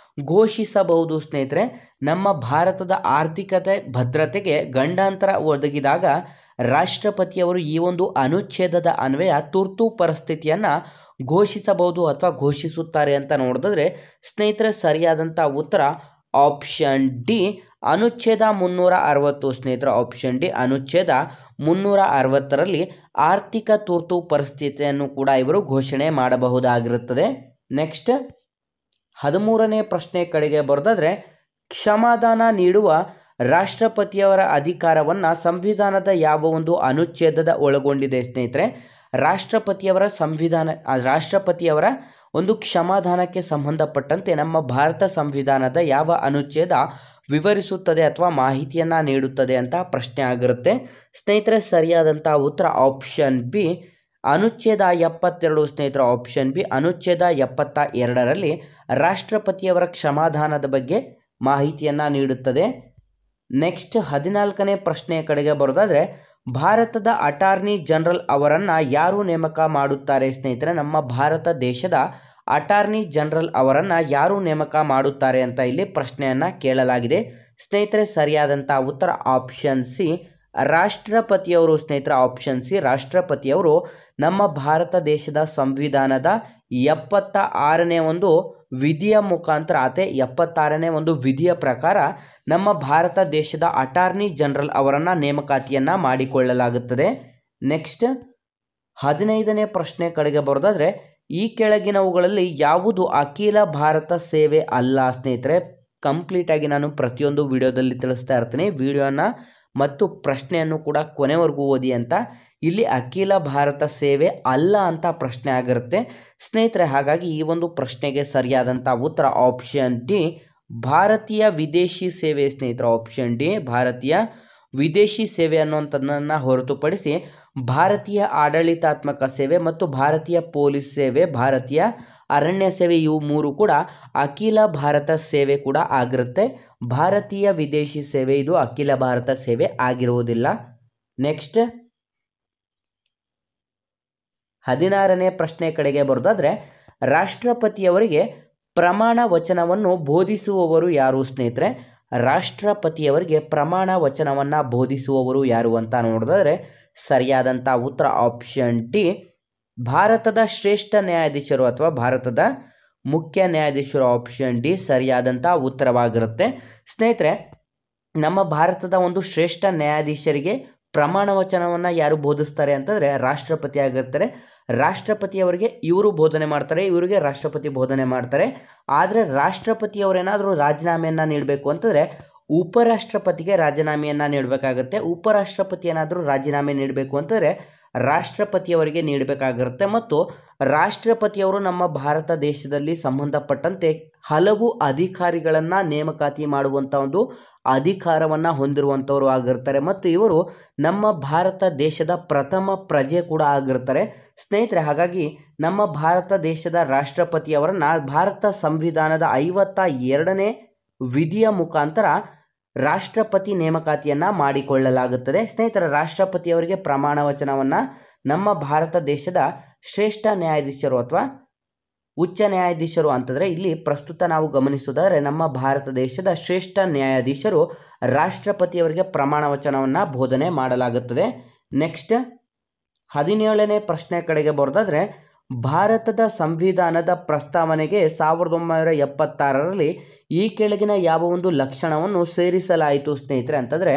ಘೋಷಿಸಬಹುದು. ಸ್ನೇಹಿತರೆ, ನಮ್ಮ ಭಾರತದ ಆರ್ಥಿಕತೆ ಭದ್ರತೆಗೆ ಗಂಡಾಂತರ ಒದಗಿದಾಗ ರಾಷ್ಟ್ರಪತಿಯವರು ಈ ಒಂದು ಅನುಚ್ಛೇದದ ಅನ್ವಯ ತುರ್ತು ಪರಿಸ್ಥಿತಿಯನ್ನು ಘೋಷಿಸಬಹುದು ಅಥವಾ ಘೋಷಿಸುತ್ತಾರೆ ಅಂತ ನೋಡಿದ್ರೆ ಸ್ನೇಹಿತರೆ ಸರಿಯಾದಂಥ ಉತ್ತರ ಆಪ್ಷನ್ ಡಿ, ಅನುಚ್ಛೇದ 360. ಸ್ನೇಹಿತರೆ, ಆಪ್ಷನ್ ಡಿ, ಅನುಚ್ಛೇದ 360ರಲ್ಲಿ ಆರ್ಥಿಕ ತುರ್ತು ಪರಿಸ್ಥಿತಿಯನ್ನು ಕೂಡ ಇವರು ಘೋಷಣೆ ಮಾಡಬಹುದಾಗಿರುತ್ತದೆ. ನೆಕ್ಸ್ಟ್ 13ನೇ ಪ್ರಶ್ನೆ ಕಡೆಗೆ ಬರೋದಾದರೆ, ಕ್ಷಮಾದಾನ ನೀಡುವ ರಾಷ್ಟ್ರಪತಿಯವರ ಅಧಿಕಾರವನ್ನು ಸಂವಿಧಾನದ ಯಾವ ಒಂದು ಅನುಚ್ಛೇದದ ಒಳಗೊಂಡಿದೆ? ಸ್ನೇಹಿತರೆ, ರಾಷ್ಟ್ರಪತಿಯವರ ಒಂದು ಕ್ಷಮಾದಾನಕ್ಕೆ ಸಂಬಂಧಪಟ್ಟಂತೆ ನಮ್ಮ ಭಾರತ ಸಂವಿಧಾನದ ಯಾವ ಅನುಚ್ಛೇದ ವಿವರಿಸುತ್ತದೆ ಅಥವಾ ಮಾಹಿತಿಯನ್ನು ನೀಡುತ್ತದೆ ಅಂತ ಪ್ರಶ್ನೆ ಆಗಿರುತ್ತೆ. ಸ್ನೇಹಿತರೆ, ಸರಿಯಾದಂಥ ಉತ್ತರ ಆಪ್ಷನ್ ಬಿ, ಅನುಚ್ಛೇದ 72 ಸ್ನೇಹಿತರ ಆಪ್ಷನ್ ಬಿ ಅನುಚ್ಛೇದ 72ರಲ್ಲಿ ರಾಷ್ಟ್ರಪತಿಯವರ ಕ್ಷಮಾದಾನದ ಬಗ್ಗೆ ಮಾಹಿತಿಯನ್ನು ನೀಡುತ್ತದೆ. ನೆಕ್ಸ್ಟ್ 14ನೇ ಪ್ರಶ್ನೆಯ ಕಡೆಗೆ ಬರೋದಾದರೆ ಭಾರತದ ಅಟಾರ್ನಿ ಜನರಲ್ ಅವರನ್ನು ಯಾರು ನೇಮಕ ಮಾಡುತ್ತಾರೆ ಸ್ನೇಹಿತರೆ? ನಮ್ಮ ಭಾರತ ದೇಶದ ಅಟಾರ್ನಿ ಜನರಲ್ ಅವರನ್ನು ಯಾರು ನೇಮಕ ಮಾಡುತ್ತಾರೆ ಅಂತ ಇಲ್ಲಿ ಪ್ರಶ್ನೆಯನ್ನು ಕೇಳಲಾಗಿದೆ. ಸ್ನೇಹಿತರೆ ಸರಿಯಾದಂಥ ಉತ್ತರ ಆಪ್ಷನ್ ಸಿ ರಾಷ್ಟ್ರಪತಿಯವರು. ಸ್ನೇಹಿತರ ಆಪ್ಷನ್ ಸಿ ರಾಷ್ಟ್ರಪತಿಯವರು ನಮ್ಮ ಭಾರತ ದೇಶದ ಸಂವಿಧಾನದ 76ನೇ ಒಂದು ವಿಧಿಯ ಮುಖಾಂತರ 76ನೇ ಒಂದು ವಿಧಿಯ ಪ್ರಕಾರ ನಮ್ಮ ಭಾರತ ದೇಶದ ಅಟಾರ್ನಿ ಜನರಲ್ ಅವರನ್ನು ನೇಮಕಾತಿಯನ್ನು ಮಾಡಿಕೊಳ್ಳಲಾಗುತ್ತದೆ. ನೆಕ್ಸ್ಟ್ 15ನೇ ಪ್ರಶ್ನೆ ಕಡೆಗೆ ಬರೋದಾದರೆ ಈ ಕೆಳಗಿನವುಗಳಲ್ಲಿ ಯಾವುದು ಅಖಿಲ ಭಾರತ ಸೇವೆ ಅಲ್ಲ? ಸ್ನೇಹಿತರೆ ಕಂಪ್ಲೀಟಾಗಿ ನಾನು ಪ್ರತಿಯೊಂದು ವಿಡಿಯೋದಲ್ಲಿ ತಿಳಿಸ್ತಾ ಇರ್ತೀನಿ. ವಿಡಿಯೋನ ಮತ್ತು ಪ್ರಶ್ನೆಯನ್ನು ಕೂಡ ಕೊನೆವರೆಗೂ ಓದಿ ಅಂತ. ಇಲ್ಲಿ ಅಖಿಲ ಭಾರತ ಸೇವೆ ಅಲ್ಲ ಅಂತ ಪ್ರಶ್ನೆ ಆಗಿರುತ್ತೆ ಸ್ನೇಹಿತರೆ. ಹಾಗಾಗಿ ಈ ಒಂದು ಪ್ರಶ್ನೆಗೆ ಸರಿಯಾದಂಥ ಉತ್ತರ ಆಪ್ಷನ್ ಡಿ ಭಾರತೀಯ ವಿದೇಶಿ ಸೇವೆ ಸ್ನೇಹಿತರ. ಆಪ್ಷನ್ ಡಿ ಭಾರತೀಯ ವಿದೇಶಿ ಸೇವೆ ಅನ್ನುವಂಥದ್ದನ್ನು ಹೊರತುಪಡಿಸಿ ಭಾರತೀಯ ಆಡಳಿತಾತ್ಮಕ ಸೇವೆ ಮತ್ತು ಭಾರತೀಯ ಪೊಲೀಸ್ ಸೇವೆ, ಭಾರತೀಯ ಅರಣ್ಯ ಸೇವೆ ಇವು ಮೂರು ಕೂಡ ಅಖಿಲ ಭಾರತ ಸೇವೆ ಕೂಡ ಆಗಿರುತ್ತೆ. ಭಾರತೀಯ ವಿದೇಶಿ ಸೇವೆ ಇದು ಅಖಿಲ ಭಾರತ ಸೇವೆ ಆಗಿರುವುದಿಲ್ಲ. ನೆಕ್ಸ್ಟ್ 16ನೇ ಪ್ರಶ್ನೆ ಕಡೆಗೆ ಬರೋದಾದರೆ ರಾಷ್ಟ್ರಪತಿಯವರಿಗೆ ಪ್ರಮಾಣ ವಚನವನ್ನು ಬೋಧಿಸುವವರು ಯಾರು ಸ್ನೇಹಿತರೆ? ರಾಷ್ಟ್ರಪತಿಯವರಿಗೆ ಪ್ರಮಾಣ ವಚನವನ್ನು ಬೋಧಿಸುವವರು ಯಾರು ಅಂತ ನೋಡಿದ್ರೆ ಸರಿಯಾದಂಥ ಉತ್ತರ ಆಪ್ಷನ್ ಡಿ ಭಾರತದ ಶ್ರೇಷ್ಠ ನ್ಯಾಯಾಧೀಶರು ಅಥವಾ ಭಾರತದ ಮುಖ್ಯ ನ್ಯಾಯಾಧೀಶರು. ಆಪ್ಷನ್ ಡಿ ಸರಿಯಾದಂಥ ಉತ್ತರವಾಗಿರುತ್ತೆ. ಸ್ನೇಹಿತರೆ ನಮ್ಮ ಭಾರತದ ಒಂದು ಶ್ರೇಷ್ಠ ನ್ಯಾಯಾಧೀಶರಿಗೆ ಪ್ರಮಾಣ ವಚನವನ್ನು ಯಾರು ಬೋಧಿಸ್ತಾರೆ ಅಂತಂದರೆ ರಾಷ್ಟ್ರಪತಿ ಆಗಿರ್ತಾರೆ. ರಾಷ್ಟ್ರಪತಿಯವರಿಗೆ ಇವರು ಬೋಧನೆ ಮಾಡ್ತಾರೆ, ಇವರಿಗೆ ರಾಷ್ಟ್ರಪತಿ ಬೋಧನೆ ಮಾಡ್ತಾರೆ. ಆದರೆ ರಾಷ್ಟ್ರಪತಿಯವರೇನಾದರೂ ರಾಜೀನಾಮೆಯನ್ನು ನೀಡಬೇಕು ಅಂತಂದರೆ ಉಪರಾಷ್ಟ್ರಪತಿಗೆ ರಾಜೀನಾಮೆಯನ್ನು ನೀಡಬೇಕಾಗುತ್ತೆ. ಉಪರಾಷ್ಟ್ರಪತಿ ಏನಾದರೂ ರಾಜೀನಾಮೆ ನೀಡಬೇಕು ಅಂತಂದರೆ ರಾಷ್ಟ್ರಪತಿಯವರಿಗೆ ನೀಡಬೇಕಾಗಿರುತ್ತೆ. ಮತ್ತು ರಾಷ್ಟ್ರಪತಿಯವರು ನಮ್ಮ ಭಾರತ ದೇಶದಲ್ಲಿ ಸಂಬಂಧಪಟ್ಟಂತೆ ಹಲವು ಅಧಿಕಾರಿಗಳನ್ನು ನೇಮಕಾತಿ ಮಾಡುವಂಥ ಒಂದು ಅಧಿಕಾರವನ್ನು ಹೊಂದಿರುವಂಥವರು ಆಗಿರ್ತಾರೆ. ಮತ್ತು ಇವರು ನಮ್ಮ ಭಾರತ ದೇಶದ ಪ್ರಥಮ ಪ್ರಜೆ ಕೂಡ ಆಗಿರ್ತಾರೆ ಸ್ನೇಹಿತರೆ. ಹಾಗಾಗಿ ನಮ್ಮ ಭಾರತ ದೇಶದ ರಾಷ್ಟ್ರಪತಿಯವರನ್ನು ಭಾರತ ಸಂವಿಧಾನದ 52ನೇ ವಿಧಿಯ ಮುಖಾಂತರ ರಾಷ್ಟ್ರಪತಿ ನೇಮಕಾತಿಯನ್ನು ಮಾಡಿಕೊಳ್ಳಲಾಗುತ್ತದೆ. ಸ್ನೇಹಿತರ ರಾಷ್ಟ್ರಪತಿಯವರಿಗೆ ಪ್ರಮಾಣ ವಚನವನ್ನು ನಮ್ಮ ಭಾರತ ದೇಶದ ಶ್ರೇಷ್ಠ ನ್ಯಾಯಾಧೀಶರು ಅಥವಾ ಉಚ್ಚ ನ್ಯಾಯಾಧೀಶರು ಅಂತಂದರೆ ಇಲ್ಲಿ ಪ್ರಸ್ತುತ ನಾವು ಗಮನಿಸುವುದಾದರೆ ನಮ್ಮ ಭಾರತ ದೇಶದ ಶ್ರೇಷ್ಠ ನ್ಯಾಯಾಧೀಶರು ರಾಷ್ಟ್ರಪತಿಯವರಿಗೆ ಪ್ರಮಾಣ ವಚನವನ್ನು ಬೋಧನೆ ಮಾಡಲಾಗುತ್ತದೆ. ನೆಕ್ಸ್ಟ್ 17ನೇ ಪ್ರಶ್ನೆ ಕಡೆಗೆ ಬರೋದಾದರೆ ಭಾರತದ ಸಂವಿಧಾನದ ಪ್ರಸ್ತಾವನೆಗೆ 1976ರಲ್ಲಿ ಈ ಕೆಳಗಿನ ಯಾವ ಒಂದು ಲಕ್ಷಣವನ್ನು ಸೇರಿಸಲಾಯಿತು ಸ್ನೇಹಿತರೆ ಅಂತಂದರೆ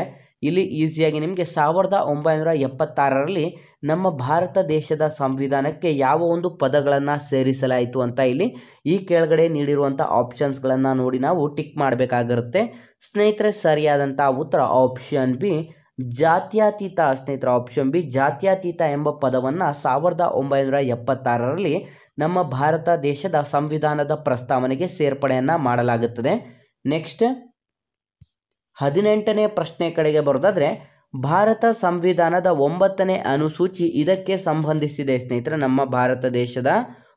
ಇಲ್ಲಿ ಈಸಿಯಾಗಿ ನಿಮಗೆ 1976ರಲ್ಲಿ ನಮ್ಮ ಭಾರತ ದೇಶದ ಸಂವಿಧಾನಕ್ಕೆ ಯಾವ ಒಂದು ಪದಗಳನ್ನು ಸೇರಿಸಲಾಯಿತು ಅಂತ ಇಲ್ಲಿ ಈ ಕೆಳಗಡೆ ನೀಡಿರುವಂಥ ಆಪ್ಷನ್ಸ್ಗಳನ್ನು ನೋಡಿ ನಾವು ಟಿಕ್ ಮಾಡಬೇಕಾಗಿರುತ್ತೆ ಸ್ನೇಹಿತರೆ. ಸರಿಯಾದಂಥ ಉತ್ತರ ಆಪ್ಷನ್ ಬಿ ಜಾತ್ಯತೀತ ಸ್ನೇಹಿತರೆ. ಆಪ್ಷನ್ ಬಿ ಜಾತ್ಯತೀತ ಎಂಬ ಪದವನ್ನು 1976ರಲ್ಲಿ ನಮ್ಮ ಭಾರತ ದೇಶದ ಸಂವಿಧಾನದ ಪ್ರಸ್ತಾವನೆಗೆ ಸೇರ್ಪಡೆಯನ್ನು ಮಾಡಲಾಗುತ್ತದೆ. ನೆಕ್ಸ್ಟ್ 18ನೇ ಪ್ರಶ್ನೆ ಕಡೆಗೆ ಬರೋದಾದರೆ ಭಾರತ ಸಂವಿಧಾನದ 9ನೇ ಅನುಸೂಚಿ ಇದಕ್ಕೆ ಸಂಬಂಧಿಸಿದೆ ಸ್ನೇಹಿತರೆ. ನಮ್ಮ ಭಾರತ ದೇಶದ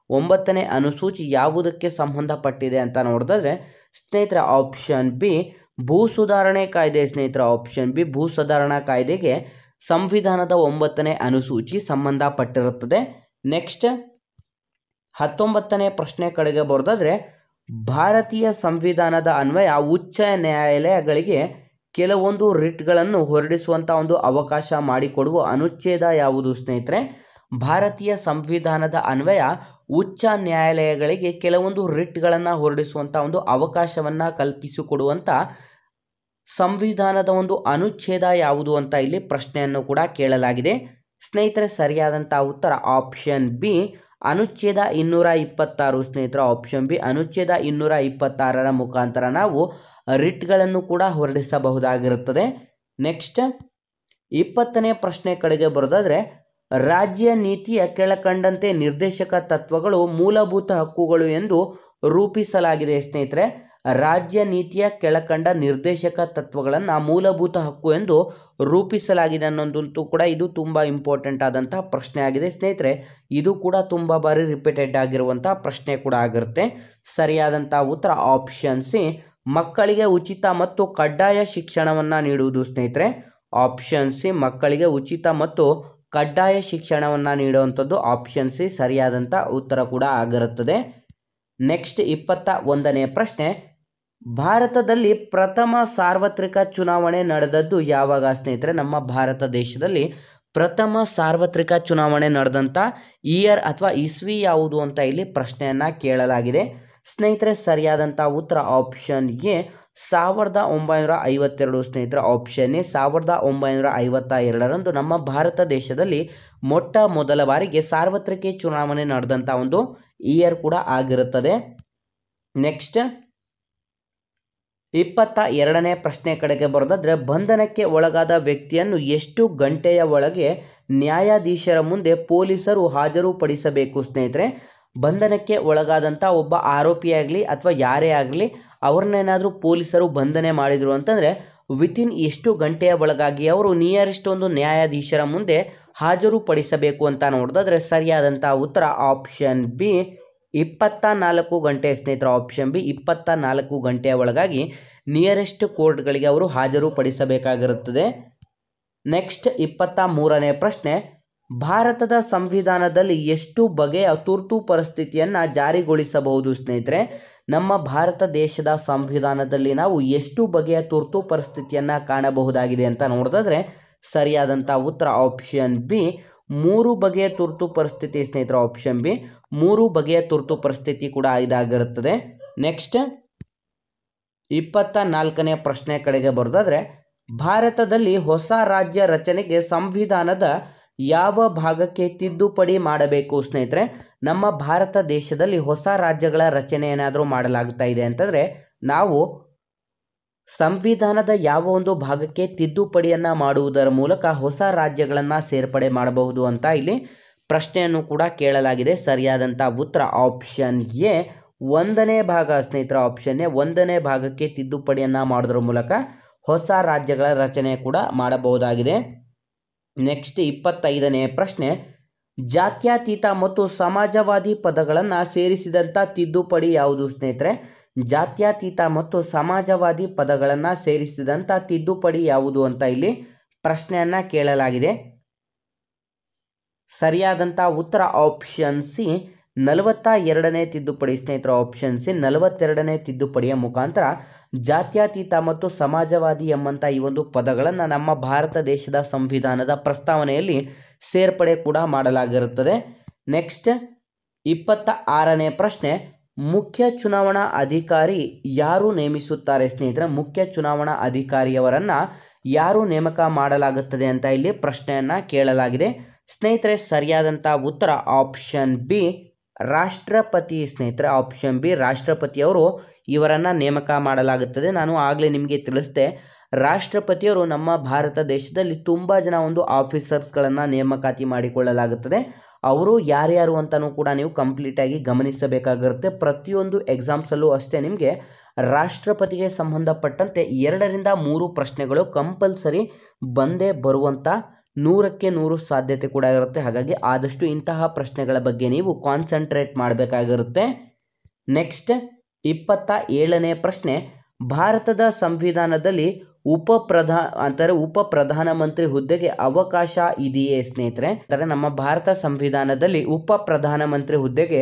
9ನೇ ಅನುಸೂಚಿ ಯಾವುದಕ್ಕೆ ಸಂಬಂಧಪಟ್ಟಿದೆ ಅಂತ ನೋಡಿದ್ರೆ ಸ್ನೇಹಿತರೆ ಆಪ್ಷನ್ ಬಿ ಭೂ ಸುಧಾರಣೆ ಕಾಯ್ದೆ ಸ್ನೇಹಿತರೆ. ಆಪ್ಷನ್ ಬಿ ಭೂ ಸುಧಾರಣಾ ಕಾಯ್ದೆಗೆ ಸಂವಿಧಾನದ 9ನೇ ಅನುಸೂಚಿ ಸಂಬಂಧಪಟ್ಟಿರುತ್ತದೆ. ನೆಕ್ಸ್ಟ್ 19ನೇ ಪ್ರಶ್ನೆ ಕಡೆಗೆ ಬರೋದಾದರೆ ಭಾರತೀಯ ಸಂವಿಧಾನದ ಅನ್ವಯ ಉಚ್ಚ ನ್ಯಾಯಾಲಯಗಳಿಗೆ ಕೆಲವೊಂದು ರಿಟ್ಗಳನ್ನು ಹೊರಡಿಸುವಂಥ ಒಂದು ಅವಕಾಶ ಮಾಡಿಕೊಡುವ ಅನುಚ್ಛೇದ ಯಾವುದು ಸ್ನೇಹಿತರೆ? ಭಾರತೀಯ ಸಂವಿಧಾನದ ಅನ್ವಯ ಉಚ್ಚ ನ್ಯಾಯಾಲಯಗಳಿಗೆ ಕೆಲವೊಂದು ರಿಟ್ಗಳನ್ನು ಹೊರಡಿಸುವಂಥ ಒಂದು ಅವಕಾಶವನ್ನು ಕಲ್ಪಿಸಿಕೊಡುವಂಥ ಸಂವಿಧಾನದ ಒಂದು ಅನುಚ್ಛೇದ ಯಾವುದು ಅಂತ ಇಲ್ಲಿ ಪ್ರಶ್ನೆಯನ್ನು ಕೂಡ ಕೇಳಲಾಗಿದೆ ಸ್ನೇಹಿತರೆ. ಸರಿಯಾದಂಥ ಉತ್ತರ ಆಪ್ಷನ್ ಬಿ ಅನುಚ್ಛೇದ 226 ಸ್ನೇಹಿತರೆ. ಆಪ್ಷನ್ ಬಿ ಅನುಚ್ಛೇದ 226ರ ಮುಖಾಂತರ ನಾವು ರಿಟ್ಗಳನ್ನು ಕೂಡ ಹೊರಡಿಸಬಹುದಾಗಿರುತ್ತದೆ. ನೆಕ್ಸ್ಟ್ 20ನೇ ಪ್ರಶ್ನೆ ಕಡೆಗೆ ಬರೋದಾದರೆ ರಾಜ್ಯ ನೀತಿಯ ಕೆಳಕಂಡಂತೆ ನಿರ್ದೇಶಕ ತತ್ವಗಳು ಮೂಲಭೂತ ಹಕ್ಕುಗಳು ಎಂದು ರೂಪಿಸಲಾಗಿದೆ ಸ್ನೇಹಿತರೆ. ರಾಜ್ಯ ನೀತಿಯ ಕೆಳಕಂಡ ನಿರ್ದೇಶಕ ತತ್ವಗಳನ್ನು ಮೂಲಭೂತ ಹಕ್ಕು ಎಂದು ರೂಪಿಸಲಾಗಿದೆ ಅನ್ನೋದಂತೂ ಕೂಡ ಇದು ತುಂಬ ಇಂಪಾರ್ಟೆಂಟ್ ಆದಂತಹ ಪ್ರಶ್ನೆ ಆಗಿದೆ ಸ್ನೇಹಿತರೆ. ಇದು ಕೂಡ ತುಂಬ ಬಾರಿ ರಿಪೀಟೆಡ್ ಆಗಿರುವಂತಹ ಪ್ರಶ್ನೆ ಕೂಡ ಆಗಿರುತ್ತೆ. ಸರಿಯಾದಂಥ ಉತ್ತರ ಆಪ್ಷನ್ ಸಿ, ಮಕ್ಕಳಿಗೆ ಉಚಿತ ಮತ್ತು ಕಡ್ಡಾಯ ಶಿಕ್ಷಣವನ್ನು ನೀಡುವುದು ಸ್ನೇಹಿತರೆ. ಆಪ್ಷನ್ ಸಿ, ಮಕ್ಕಳಿಗೆ ಉಚಿತ ಮತ್ತು ಕಡ್ಡಾಯ ಶಿಕ್ಷಣವನ್ನು ನೀಡುವಂಥದ್ದು ಆಪ್ಷನ್ ಸಿ ಸರಿಯಾದಂಥ ಉತ್ತರ ಕೂಡ ಆಗಿರುತ್ತದೆ. ನೆಕ್ಸ್ಟ್ 21ನೇ ಪ್ರಶ್ನೆ, ಭಾರತದಲ್ಲಿ ಪ್ರಥಮ ಸಾರ್ವತ್ರಿಕ ಚುನಾವಣೆ ನಡೆದದ್ದು ಯಾವಾಗ ಸ್ನೇಹಿತರೆ? ನಮ್ಮ ಭಾರತ ದೇಶದಲ್ಲಿ ಪ್ರಥಮ ಸಾರ್ವತ್ರಿಕ ಚುನಾವಣೆ ನಡೆದಂಥ ಇಯರ್ ಅಥವಾ ಇಸ್ವಿ ಯಾವುದು ಅಂತ ಇಲ್ಲಿ ಪ್ರಶ್ನೆಯನ್ನು ಕೇಳಲಾಗಿದೆ ಸ್ನೇಹಿತರೆ. ಸರಿಯಾದಂಥ ಉತ್ತರ ಆಪ್ಷನ್ ಎ 1952 ಸ್ನೇಹಿತರೆ. ಆಪ್ಷನ್ ಎ 1952ರಂದು ನಮ್ಮ ಭಾರತ ದೇಶದಲ್ಲಿ ಮೊಟ್ಟ ಮೊದಲ ಬಾರಿಗೆ ಸಾರ್ವತ್ರಿಕ ಚುನಾವಣೆ ನಡೆದಂಥ ಒಂದು ಇಯರ್ ಕೂಡ ಆಗಿರುತ್ತದೆ. ನೆಕ್ಸ್ಟ್ 22ನೇ ಪ್ರಶ್ನೆ ಕಡೆಗೆ ಬರೋದಾದ್ರೆ, ಬಂಧನಕ್ಕೆ ಒಳಗಾದ ವ್ಯಕ್ತಿಯನ್ನು ಎಷ್ಟು ಗಂಟೆಯ ಒಳಗೆ ನ್ಯಾಯಾಧೀಶರ ಮುಂದೆ ಪೊಲೀಸರು ಹಾಜರುಪಡಿಸಬೇಕು ಸ್ನೇಹಿತರೆ? ಬಂಧನಕ್ಕೆ ಒಳಗಾದಂಥ ಒಬ್ಬ ಆರೋಪಿಯಾಗಲಿ ಅಥವಾ ಯಾರೇ ಆಗಲಿ ಅವ್ರನ್ನೇನಾದರೂ ಪೊಲೀಸರು ಬಂಧನೆ ಮಾಡಿದರು ಅಂತಂದರೆ ವಿತಿನ್ ಎಷ್ಟು ಗಂಟೆಯ ಒಳಗಾಗಿ ಅವರು ನಿಯರೆಸ್ಟ್ ಒಂದು ನ್ಯಾಯಾಧೀಶರ ಮುಂದೆ ಹಾಜರುಪಡಿಸಬೇಕು ಅಂತ ನೋಡಿದ್ರೆ ಸರಿಯಾದಂಥ ಉತ್ತರ ಆಪ್ಷನ್ ಬಿ 24 ಗಂಟೆ ಸ್ನೇಹಿತರೆ. ಆಪ್ಷನ್ ಬಿ 24 ಗಂಟೆಯ ಒಳಗಾಗಿ ನಿಯರೆಸ್ಟ್ ಕೋರ್ಟ್ಗಳಿಗೆ ಅವರು ಹಾಜರುಪಡಿಸಬೇಕಾಗಿರುತ್ತದೆ. ನೆಕ್ಸ್ಟ್ 23ನೇ ಪ್ರಶ್ನೆ, ಭಾರತದ ಸಂವಿಧಾನದಲ್ಲಿ ಎಷ್ಟು ಬಗೆಯ ತುರ್ತು ಪರಿಸ್ಥಿತಿಯನ್ನು ಜಾರಿಗೊಳಿಸಬಹುದು ಸ್ನೇಹಿತರೆ? ನಮ್ಮ ಭಾರತ ದೇಶದ ಸಂವಿಧಾನದಲ್ಲಿ ನಾವು ಎಷ್ಟು ಬಗೆಯ ತುರ್ತು ಪರಿಸ್ಥಿತಿಯನ್ನು ಕಾಣಬಹುದಾಗಿದೆ ಅಂತ ನೋಡಿದ್ರೆ ಸರಿಯಾದಂಥ ಉತ್ತರ ಆಪ್ಷನ್ ಬಿ 3 ಬಗೆಯ ತುರ್ತು ಪರಿಸ್ಥಿತಿ ಸ್ನೇಹಿತರೆ. ಆಪ್ಷನ್ ಬಿ 3 ಬಗೆಯ ತುರ್ತು ಪರಿಸ್ಥಿತಿ ಕೂಡ ಇದಾಗಿರುತ್ತದೆ. ನೆಕ್ಸ್ಟ್ 24ನೇ ಪ್ರಶ್ನೆ ಕಡೆಗೆ ಬರೋದಾದ್ರೆ, ಭಾರತದಲ್ಲಿ ಹೊಸ ರಾಜ್ಯ ರಚನೆಗೆ ಸಂವಿಧಾನದ ಯಾವ ಭಾಗಕ್ಕೆ ತಿದ್ದುಪಡಿ ಮಾಡಬೇಕು ಸ್ನೇಹಿತರೆ? ನಮ್ಮ ಭಾರತ ದೇಶದಲ್ಲಿ ಹೊಸ ರಾಜ್ಯಗಳ ರಚನೆ ಏನಾದರೂ ಮಾಡಲಾಗ್ತಾ ಇದೆ ಅಂತಂದರೆ ನಾವು ಸಂವಿಧಾನದ ಯಾವ ಒಂದು ಭಾಗಕ್ಕೆ ತಿದ್ದುಪಡಿಯನ್ನು ಮಾಡುವುದರ ಮೂಲಕ ಹೊಸ ರಾಜ್ಯಗಳನ್ನು ಸೇರ್ಪಡೆ ಮಾಡಬಹುದು ಅಂತ ಇಲ್ಲಿ ಪ್ರಶ್ನೆಯನ್ನು ಕೂಡ ಕೇಳಲಾಗಿದೆ. ಸರಿಯಾದಂಥ ಉತ್ತರ ಆಪ್ಷನ್ ಎ 1ನೇ ಭಾಗ ಸ್ನೇಹಿತರ. ಆಪ್ಷನ್ ಎ 1ನೇ ಭಾಗಕ್ಕೆ ತಿದ್ದುಪಡಿಯನ್ನು ಮಾಡೋದ್ರ ಮೂಲಕ ಹೊಸ ರಾಜ್ಯಗಳ ರಚನೆ ಕೂಡ ಮಾಡಬಹುದಾಗಿದೆ. ನೆಕ್ಸ್ಟ್ 25ನೇ ಪ್ರಶ್ನೆ, ಜಾತ್ಯತೀತ ಮತ್ತು ಸಮಾಜವಾದಿ ಪದಗಳನ್ನು ಸೇರಿಸಿದಂಥ ತಿದ್ದುಪಡಿ ಯಾವುದು ಸ್ನೇಹಿತರೆ? ಜಾತ್ಯತೀತ ಮತ್ತು ಸಮಾಜವಾದಿ ಪದಗಳನ್ನು ಸೇರಿಸಿದಂಥ ತಿದ್ದುಪಡಿ ಯಾವುದು ಅಂತ ಇಲ್ಲಿ ಪ್ರಶ್ನೆಯನ್ನು ಕೇಳಲಾಗಿದೆ. ಸರಿಯಾದಂಥ ಉತ್ತರ ಆಪ್ಷನ್ ಸಿ 42ನೇ ತಿದ್ದುಪಡಿ ಸ್ನೇಹಿತರೆ. ಆಪ್ಷನ್ ಸಿ 42ನೇ ತಿದ್ದುಪಡಿಯ ಮುಖಾಂತರ ಜಾತ್ಯತೀತ ಮತ್ತು ಸಮಾಜವಾದಿ ಎಂಬಂಥ ಈ ಒಂದು ಪದಗಳನ್ನು ನಮ್ಮ ಭಾರತ ದೇಶದ ಸಂವಿಧಾನದ ಪ್ರಸ್ತಾವನೆಯಲ್ಲಿ ಸೇರ್ಪಡೆ ಕೂಡ ಮಾಡಲಾಗಿರುತ್ತದೆ. ನೆಕ್ಸ್ಟ್ 26ನೇ ಪ್ರಶ್ನೆ, ಮುಖ್ಯ ಚುನಾವಣಾ ಅಧಿಕಾರಿ ಯಾರು ನೇಮಿಸುತ್ತಾರೆ ಸ್ನೇಹಿತರೆ? ಮುಖ್ಯ ಚುನಾವಣಾ ಅಧಿಕಾರಿಯವರನ್ನು ಯಾರು ನೇಮಕ ಮಾಡಲಾಗುತ್ತದೆ ಅಂತ ಇಲ್ಲಿ ಪ್ರಶ್ನೆಯನ್ನು ಕೇಳಲಾಗಿದೆ ಸ್ನೇಹಿತರೆ. ಸರಿಯಾದಂಥ ಉತ್ತರ ಆಪ್ಷನ್ ಬಿ ರಾಷ್ಟ್ರಪತಿ ಸ್ನೇಹಿತರೆ. ಆಪ್ಷನ್ ಬಿ ರಾಷ್ಟ್ರಪತಿಯವರು ಇವರನ್ನು ನೇಮಕ ಮಾಡಲಾಗುತ್ತದೆ. ನಾನು ಆಗಲೇ ನಿಮಗೆ ತಿಳಿಸಿದೆ, ರಾಷ್ಟ್ರಪತಿಯವರು ನಮ್ಮ ಭಾರತ ದೇಶದಲ್ಲಿ ತುಂಬ ಜನ ಒಂದು ಆಫೀಸರ್ಸ್ಗಳನ್ನು ನೇಮಕಾತಿ ಮಾಡಿಕೊಳ್ಳಲಾಗುತ್ತದೆ. ಅವರು ಯಾರ್ಯಾರು ಅಂತಲೂ ಕೂಡ ನೀವು ಕಂಪ್ಲೀಟಾಗಿ ಗಮನಿಸಬೇಕಾಗಿರುತ್ತೆ. ಪ್ರತಿಯೊಂದು ಎಕ್ಸಾಮ್ಸಲ್ಲೂ ಅಷ್ಟೇ ನಿಮಗೆ ರಾಷ್ಟ್ರಪತಿಗೆ ಸಂಬಂಧಪಟ್ಟಂತೆ 2ರಿಂದ 3 ಪ್ರಶ್ನೆಗಳು ಕಂಪಲ್ಸರಿ ಬಂದೇ ಬರುವಂಥ 100ಕ್ಕೆ 100 ಸಾಧ್ಯತೆ ಕೂಡ ಇರುತ್ತೆ. ಹಾಗಾಗಿ ಆದಷ್ಟು ಇಂತಹ ಪ್ರಶ್ನೆಗಳ ಬಗ್ಗೆ ನೀವು ಕಾನ್ಸಂಟ್ರೇಟ್ ಮಾಡಬೇಕಾಗಿರುತ್ತೆ. ನೆಕ್ಸ್ಟ್ 27ನೇ ಪ್ರಶ್ನೆ, ಭಾರತದ ಸಂವಿಧಾನದಲ್ಲಿ ಉಪ ಪ್ರಧಾನಮಂತ್ರಿ ಹುದ್ದೆಗೆ ಅವಕಾಶ ಇದೆಯೇ ಸ್ನೇಹಿತರೆ? ಅಂದರೆ ನಮ್ಮ ಭಾರತ ಸಂವಿಧಾನದಲ್ಲಿ ಉಪ ಪ್ರಧಾನಮಂತ್ರಿ ಹುದ್ದೆಗೆ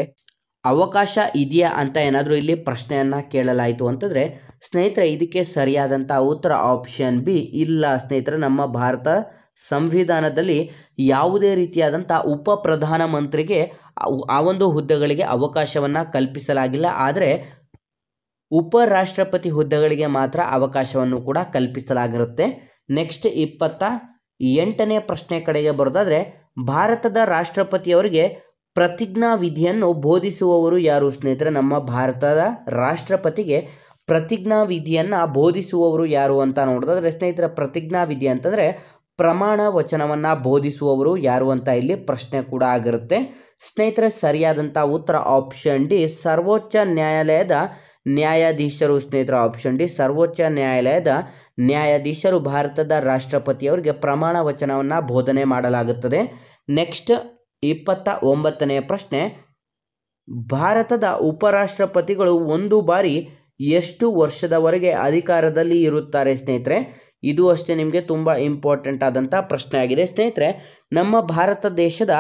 ಅವಕಾಶ ಇದೆಯಾ ಅಂತ ಏನಾದರೂ ಇಲ್ಲಿ ಪ್ರಶ್ನೆಯನ್ನು ಕೇಳಲಾಯಿತು ಅಂತಂದರೆ ಸ್ನೇಹಿತರೆ ಇದಕ್ಕೆ ಸರಿಯಾದಂಥ ಉತ್ತರ ಆಪ್ಷನ್ ಬಿ ಇಲ್ಲ ಸ್ನೇಹಿತರೆ. ನಮ್ಮ ಭಾರತ ಸಂವಿಧಾನದಲ್ಲಿ ಯಾವುದೇ ರೀತಿಯಾದಂಥ ಉಪ ಪ್ರಧಾನಮಂತ್ರಿಗೆ ಆ ಒಂದು ಹುದ್ದೆಗಳಿಗೆ ಅವಕಾಶವನ್ನು ಕಲ್ಪಿಸಲಾಗಿಲ್ಲ. ಆದರೆ ಉಪರಾಷ್ಟ್ರಪತಿ ಹುದ್ದೆಗಳಿಗೆ ಮಾತ್ರ ಅವಕಾಶವನ್ನು ಕೂಡ ಕಲ್ಪಿಸಲಾಗಿರುತ್ತೆ. ನೆಕ್ಸ್ಟ್ 28ನೇ ಪ್ರಶ್ನೆ ಕಡೆಗೆ ಬರೋದಾದರೆ, ಭಾರತದ ರಾಷ್ಟ್ರಪತಿಯವರಿಗೆ ಪ್ರತಿಜ್ಞಾ ವಿಧಿಯನ್ನು ಬೋಧಿಸುವವರು ಯಾರು ಸ್ನೇಹಿತರೆ? ನಮ್ಮ ಭಾರತದ ರಾಷ್ಟ್ರಪತಿಗೆ ಪ್ರತಿಜ್ಞಾ ವಿಧಿಯನ್ನು ಬೋಧಿಸುವವರು ಯಾರು ಅಂತ ನೋಡೋದಾದರೆ ಸ್ನೇಹಿತರೆ ಪ್ರತಿಜ್ಞಾ ವಿಧಿ ಅಂತಂದರೆ ಪ್ರಮಾಣ ವಚನವನ್ನು ಬೋಧಿಸುವವರು ಯಾರು ಅಂತ ಇಲ್ಲಿ ಪ್ರಶ್ನೆ ಕೂಡ ಆಗಿರುತ್ತೆ. ಸ್ನೇಹಿತರೆ ಸರಿಯಾದಂಥ ಉತ್ತರ ಆಪ್ಷನ್ ಡಿ ಸರ್ವೋಚ್ಚ ನ್ಯಾಯಾಲಯದ ನ್ಯಾಯಾಧೀಶರು ಸ್ನೇಹಿತರೆ ಆಪ್ಷನ್ ಡಿ ಸರ್ವೋಚ್ಚ ನ್ಯಾಯಾಲಯದ ನ್ಯಾಯಾಧೀಶರು ಭಾರತದ ರಾಷ್ಟ್ರಪತಿಯವರಿಗೆ ಪ್ರಮಾಣ ವಚನವನ್ನು ಬೋಧನೆ ಮಾಡಲಾಗುತ್ತದೆ. ನೆಕ್ಸ್ಟ್ 29ನೇ ಪ್ರಶ್ನೆ, ಭಾರತದ ಉಪರಾಷ್ಟ್ರಪತಿಗಳು ಒಂದು ಬಾರಿ ಎಷ್ಟು ವರ್ಷದವರೆಗೆ ಅಧಿಕಾರದಲ್ಲಿ ಇರುತ್ತಾರೆ ಸ್ನೇಹಿತರೆ? ಇದು ಅಷ್ಟೇ ನಿಮಗೆ ತುಂಬ ಇಂಪಾರ್ಟೆಂಟ್ ಆದಂಥ ಪ್ರಶ್ನೆ ಆಗಿದೆ ಸ್ನೇಹಿತರೆ. ನಮ್ಮ ಭಾರತ ದೇಶದ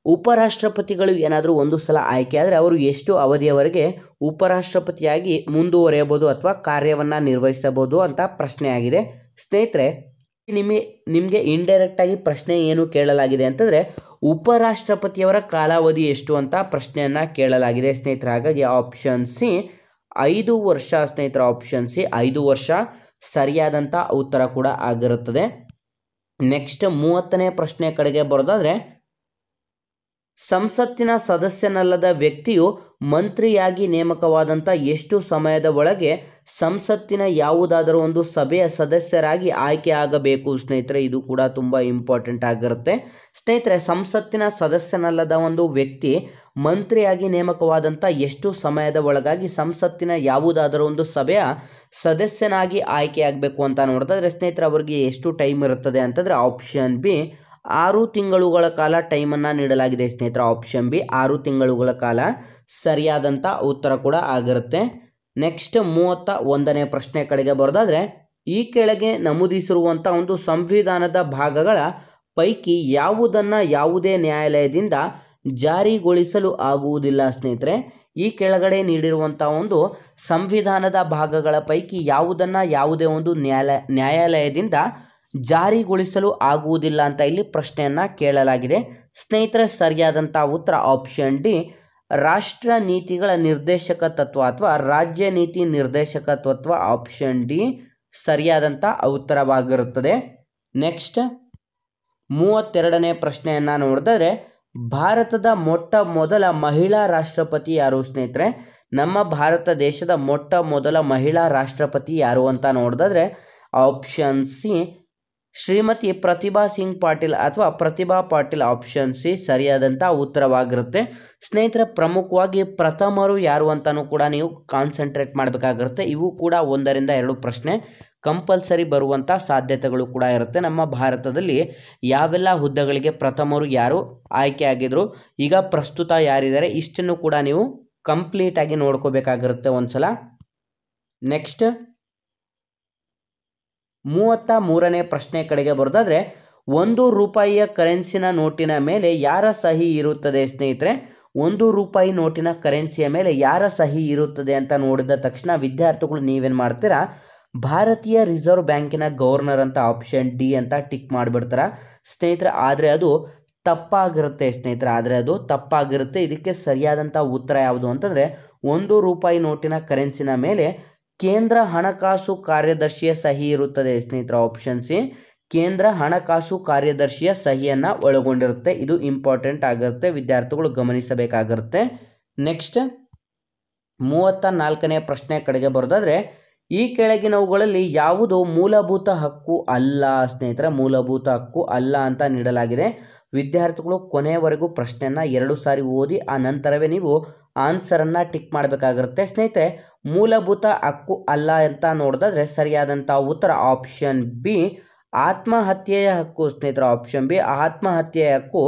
ಉಪರಾಷ್ಟ್ರಪತಿಗಳು ಏನಾದರೂ ಒಂದು ಸಲ ಆಯ್ಕೆ ಆದರೆ ಅವರು ಎಷ್ಟು ಅವಧಿಯವರೆಗೆ ಉಪರಾಷ್ಟ್ರಪತಿಯಾಗಿ ಮುಂದುವರಿಯಬಹುದು ಅಥವಾ ಕಾರ್ಯವನ್ನು ನಿರ್ವಹಿಸಬಹುದು ಅಂತ ಪ್ರಶ್ನೆ ಆಗಿದೆ ಸ್ನೇಹಿತರೆ. ನಿಮಗೆ ಇಂಡೈರೆಕ್ಟ್ ಆಗಿ ಪ್ರಶ್ನೆ ಏನು ಕೇಳಲಾಗಿದೆ ಅಂತಂದರೆ ಉಪರಾಷ್ಟ್ರಪತಿಯವರ ಕಾಲಾವಧಿ ಎಷ್ಟು ಅಂತ ಪ್ರಶ್ನೆಯನ್ನು ಕೇಳಲಾಗಿದೆ ಸ್ನೇಹಿತರೆ. ಹಾಗಾಗಿ ಆಪ್ಷನ್ ಸಿ 5 ವರ್ಷ ಸ್ನೇಹಿತರೆ. ಆಪ್ಷನ್ ಸಿ 5 ವರ್ಷ ಸರಿಯಾದಂಥ ಉತ್ತರ ಕೂಡ ಆಗಿರುತ್ತದೆ. ನೆಕ್ಸ್ಟ್ 30ನೇ ಪ್ರಶ್ನೆ ಕಡೆಗೆ ಬರೋದಾದರೆ, ಸಂಸತ್ತಿನ ಸದಸ್ಯನಲ್ಲದ ವ್ಯಕ್ತಿಯು ಮಂತ್ರಿಯಾಗಿ ನೇಮಕವಾದಂಥ ಎಷ್ಟು ಸಮಯದ ಒಳಗೆ ಸಂಸತ್ತಿನ ಯಾವುದಾದರೂ ಒಂದು ಸಭೆಯ ಸದಸ್ಯರಾಗಿ ಆಯ್ಕೆ ಆಗಬೇಕು ಸ್ನೇಹಿತರೆ? ಇದು ಕೂಡ ತುಂಬ ಇಂಪಾರ್ಟೆಂಟ್ ಆಗಿರುತ್ತೆ ಸ್ನೇಹಿತರೆ. ಸಂಸತ್ತಿನ ಸದಸ್ಯನಲ್ಲದ ಒಂದು ವ್ಯಕ್ತಿ ಮಂತ್ರಿಯಾಗಿ ನೇಮಕವಾದಂಥ ಎಷ್ಟು ಸಮಯದ ಒಳಗಾಗಿ ಸಂಸತ್ತಿನ ಯಾವುದಾದರೂ ಒಂದು ಸಭೆಯ ಸದಸ್ಯನಾಗಿ ಆಯ್ಕೆ ಆಗಬೇಕು ಅಂತ ನೋಡಿದ್ರೆ ಸ್ನೇಹಿತರೆ ಅವರಿಗೆ ಎಷ್ಟು ಟೈಮ್ ಇರುತ್ತದೆ ಅಂತಂದರೆ ಆಪ್ಷನ್ ಬಿ 6 ತಿಂಗಳುಗಳ ಕಾಲ ಟೈಮನ್ನು ನೀಡಲಾಗಿದೆ ಸ್ನೇಹಿತರೆ. ಆಪ್ಷನ್ ಬಿ 6 ತಿಂಗಳುಗಳ ಕಾಲ ಸರಿಯಾದಂಥ ಉತ್ತರ ಕೂಡ ಆಗಿರುತ್ತೆ. ನೆಕ್ಸ್ಟ್ 31ನೇ ಪ್ರಶ್ನೆ ಕಡೆಗೆ ಬರೋದಾದರೆ, ಈ ಕೆಳಗೆ ನಮೂದಿಸಿರುವಂಥ ಒಂದು ಸಂವಿಧಾನದ ಭಾಗಗಳ ಪೈಕಿ ಯಾವುದನ್ನು ಯಾವುದೇ ನ್ಯಾಯಾಲಯದಿಂದ ಜಾರಿಗೊಳಿಸಲು ಆಗುವುದಿಲ್ಲ ಸ್ನೇಹಿತರೆ? ಈ ಕೆಳಗಡೆ ನೀಡಿರುವಂಥ ಒಂದು ಸಂವಿಧಾನದ ಭಾಗಗಳ ಪೈಕಿ ಯಾವುದನ್ನು ಯಾವುದೇ ಒಂದು ನ್ಯಾಯಾಲಯದಿಂದ ಜಾರಿಗೊಳಿಸಲು ಆಗುವುದಿಲ್ಲ ಅಂತ ಇಲ್ಲಿ ಪ್ರಶ್ನೆಯನ್ನು ಕೇಳಲಾಗಿದೆ ಸ್ನೇಹಿತರೆ. ಸರಿಯಾದಂಥ ಉತ್ತರ ಆಪ್ಷನ್ ಡಿ ರಾಷ್ಟ್ರ ನೀತಿಗಳ ನಿರ್ದೇಶಕ ತತ್ವ ಅಥವಾ ರಾಜ್ಯ ನೀತಿ ನಿರ್ದೇಶಕ ತತ್ವ. ಆಪ್ಷನ್ ಡಿ ಸರಿಯಾದಂಥ ಉತ್ತರವಾಗಿರುತ್ತದೆ. ನೆಕ್ಸ್ಟ್ 32ನೇ ಪ್ರಶ್ನೆಯನ್ನು ನೋಡಿದರೆ, ಭಾರತದ ಮೊಟ್ಟ ಮೊದಲ ಮಹಿಳಾ ರಾಷ್ಟ್ರಪತಿ ಯಾರು ಸ್ನೇಹಿತರೆ? ನಮ್ಮ ಭಾರತ ದೇಶದ ಮೊಟ್ಟ ಮೊದಲ ಮಹಿಳಾ ರಾಷ್ಟ್ರಪತಿ ಯಾರು ಅಂತ ನೋಡಿದ್ರೆ ಆಪ್ಷನ್ ಸಿ ಶ್ರೀಮತಿ ಪ್ರತಿಭಾ ಸಿಂಗ್ ಪಾಟೀಲ್ ಅಥವಾ ಪ್ರತಿಭಾ ಪಾಟೀಲ್. ಆಪ್ಷನ್ ಸಿ ಸರಿಯಾದಂಥ ಉತ್ತರವಾಗಿರುತ್ತೆ ಸ್ನೇಹಿತರೆ. ಪ್ರಮುಖವಾಗಿ ಪ್ರಥಮರು ಯಾರು ಅಂತಲೂ ಕೂಡ ನೀವು ಕಾನ್ಸಂಟ್ರೇಟ್ ಮಾಡಬೇಕಾಗಿರುತ್ತೆ. ಇವು ಕೂಡ 1 ರಿಂದ 2 ಪ್ರಶ್ನೆ ಕಂಪಲ್ಸರಿ ಬರುವಂಥ ಸಾಧ್ಯತೆಗಳು ಕೂಡ ಇರುತ್ತೆ. ನಮ್ಮ ಭಾರತದಲ್ಲಿ ಯಾವೆಲ್ಲ ಹುದ್ದೆಗಳಿಗೆ ಪ್ರಥಮರು ಯಾರು ಆಯ್ಕೆ ಆಗಿದ್ರು, ಈಗ ಪ್ರಸ್ತುತ ಯಾರಿದ್ದಾರೆ, ಇಷ್ಟನ್ನು ಕೂಡ ನೀವು ಕಂಪ್ಲೀಟಾಗಿ ನೋಡ್ಕೋಬೇಕಾಗಿರುತ್ತೆ ಒಂದ್ಸಲ. ನೆಕ್ಸ್ಟ್ 33ನೇ ಪ್ರಶ್ನೆ ಕಡೆಗೆ ಬರೋದಾದರೆ, 1 ರೂಪಾಯಿಯ ಕರೆನ್ಸಿನ ನೋಟಿನ ಮೇಲೆ ಯಾರ ಸಹಿ ಇರುತ್ತದೆ ಸ್ನೇಹಿತರೆ? 1 ರೂಪಾಯಿ ನೋಟಿನ ಕರೆನ್ಸಿಯ ಮೇಲೆ ಯಾರ ಸಹಿ ಇರುತ್ತದೆ ಅಂತ ನೋಡಿದ ತಕ್ಷಣ ವಿದ್ಯಾರ್ಥಿಗಳು ನೀವೇನು ಮಾಡ್ತೀರಾ, ಭಾರತೀಯ ರಿಸರ್ವ್ ಬ್ಯಾಂಕಿನ ಗವರ್ನರ್ ಅಂತ ಆಪ್ಷನ್ ಡಿ ಅಂತ ಟಿಕ್ ಮಾಡಿಬಿಡ್ತಾರ ಸ್ನೇಹಿತರೆ. ಆದರೆ ಅದು ತಪ್ಪಾಗಿರುತ್ತೆ ಸ್ನೇಹಿತರೆ. ತಪ್ಪಾಗಿರುತ್ತೆ. ಇದಕ್ಕೆ ಸರಿಯಾದಂಥ ಉತ್ತರ ಯಾವುದು ಅಂತಂದರೆ 1 ರೂಪಾಯಿ ನೋಟಿನ ಕರೆನ್ಸಿನ ಮೇಲೆ ಕೇಂದ್ರ ಹಣಕಾಸು ಕಾರ್ಯದರ್ಶಿಯ ಸಹಿ ಇರುತ್ತದೆ ಸ್ನೇಹಿತರೆ. ಆಪ್ಷನ್ ಸಿ ಕೇಂದ್ರ ಹಣಕಾಸು ಕಾರ್ಯದರ್ಶಿಯ ಸಹಿಯನ್ನು ಒಳಗೊಂಡಿರುತ್ತೆ. ಇದು ಇಂಪಾರ್ಟೆಂಟ್ ಆಗಿರುತ್ತೆ, ವಿದ್ಯಾರ್ಥಿಗಳು ಗಮನಿಸಬೇಕಾಗಿರುತ್ತೆ. ನೆಕ್ಸ್ಟ್ 34ನೇ ಪ್ರಶ್ನೆ ಕಡೆಗೆ ಬರೋದಾದರೆ, ಈ ಕೆಳಗಿನವುಗಳಲ್ಲಿ ಯಾವುದು ಮೂಲಭೂತ ಹಕ್ಕು ಅಲ್ಲ ಸ್ನೇಹಿತರೆ? ಮೂಲಭೂತ ಹಕ್ಕು ಅಲ್ಲ ಅಂತ ನೀಡಲಾಗಿದೆ. ವಿದ್ಯಾರ್ಥಿಗಳು ಕೊನೆಯವರೆಗೂ ಪ್ರಶ್ನೆಯನ್ನು 2 ಸಾರಿ ಓದಿ ಆ ನಂತರವೇ ನೀವು ಆನ್ಸರನ್ನು ಟಿಕ್ ಮಾಡಬೇಕಾಗಿರುತ್ತೆ ಸ್ನೇಹಿತರೆ. ಮೂಲಭೂತ ಹಕ್ಕು ಅಲ್ಲ ಅಂತ ನೋಡಿದ್ರೆ ಸರಿಯಾದಂಥ ಉತ್ತರ ಆಪ್ಷನ್ ಬಿ ಆತ್ಮಹತ್ಯೆಯ ಹಕ್ಕು ಸ್ನೇಹಿತರೆ. ಆಪ್ಷನ್ ಬಿ ಆತ್ಮಹತ್ಯೆಯ ಹಕ್ಕು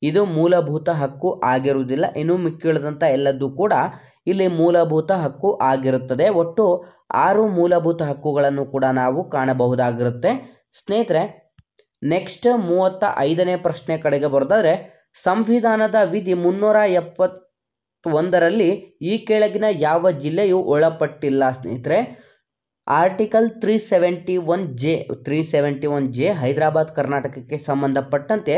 ಇದು ಮೂಲಭೂತ ಹಕ್ಕು ಆಗಿರುವುದಿಲ್ಲ. ಇನ್ನು ಮಿಕ್ಕಿಳಿದಂಥ ಎಲ್ಲದೂ ಕೂಡ ಇಲ್ಲಿ ಮೂಲಭೂತ ಹಕ್ಕು ಆಗಿರುತ್ತದೆ. ಒಟ್ಟು 6 ಮೂಲಭೂತ ಹಕ್ಕುಗಳನ್ನು ಕೂಡ ನಾವು ಕಾಣಬಹುದಾಗಿರುತ್ತೆ ಸ್ನೇಹಿತರೆ. ನೆಕ್ಸ್ಟ್ 35ನೇ ಪ್ರಶ್ನೆ ಕಡೆಗೆ ಬರೋದಾದರೆ, ಸಂವಿಧಾನದ ವಿಧಿ 371ರಲ್ಲಿ ಈ ಕೆಳಗಿನ ಯಾವ ಜಿಲ್ಲೆಯು ಒಳಪಟ್ಟಿಲ್ಲ ಸ್ನೇಹಿತರೆ? ಆರ್ಟಿಕಲ್ 371J ಹೈದರಾಬಾದ್ ಕರ್ನಾಟಕಕ್ಕೆ ಸಂಬಂಧಪಟ್ಟಂತೆ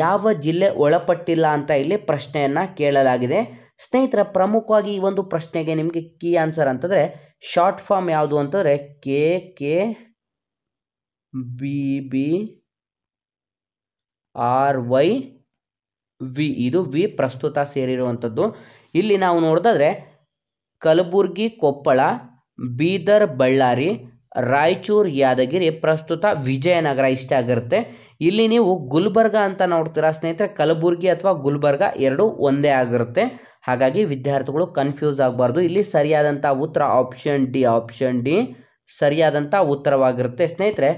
ಯಾವ ಜಿಲ್ಲೆ ಒಳಪಟ್ಟಿಲ್ಲ ಅಂತ ಇಲ್ಲಿ ಪ್ರಶ್ನೆಯನ್ನು ಕೇಳಲಾಗಿದೆ ಸ್ನೇಹಿತರೆ. ಪ್ರಮುಖವಾಗಿ ಈ ಒಂದು ಪ್ರಶ್ನೆಗೆ ನಿಮಗೆ ಕೀ ಆನ್ಸರ್ ಅಂತಂದರೆ ಶಾರ್ಟ್ ಫಾರ್ಮ್ ಯಾವುದು ಅಂತಂದರೆ KKBBRYV. ಇದು ವಿ ಪ್ರಸ್ತುತ ಸೇರಿರುವಂಥದ್ದು. ಇಲ್ಲಿ ನಾವು ನೋಡಿದ್ರೆ ಕಲಬುರ್ಗಿ, ಕೊಪ್ಪಳ, ಬೀದರ್, ಬಳ್ಳಾರಿ, ರಾಯಚೂರು, ಯಾದಗಿರಿ, ಪ್ರಸ್ತುತ ವಿಜಯನಗರ ಇಷ್ಟ ಆಗಿರುತ್ತೆ. ಇಲ್ಲಿ ನೀವು ಗುಲ್ಬರ್ಗ ಅಂತ ನೋಡ್ತೀರಾ ಸ್ನೇಹಿತರೆ. ಕಲಬುರ್ಗಿ ಅಥವಾ ಗುಲ್ಬರ್ಗ 2 ಒಂದೇ ಆಗಿರುತ್ತೆ. ಹಾಗಾಗಿ ವಿದ್ಯಾರ್ಥಿಗಳು ಕನ್ಫ್ಯೂಸ್ ಆಗಬಾರ್ದು. ಇಲ್ಲಿ ಸರಿಯಾದಂಥ ಉತ್ತರ ಆಪ್ಷನ್ ಡಿ ಸರಿಯಾದಂಥ ಉತ್ತರವಾಗಿರುತ್ತೆ. ಸ್ನೇಹಿತರೆ,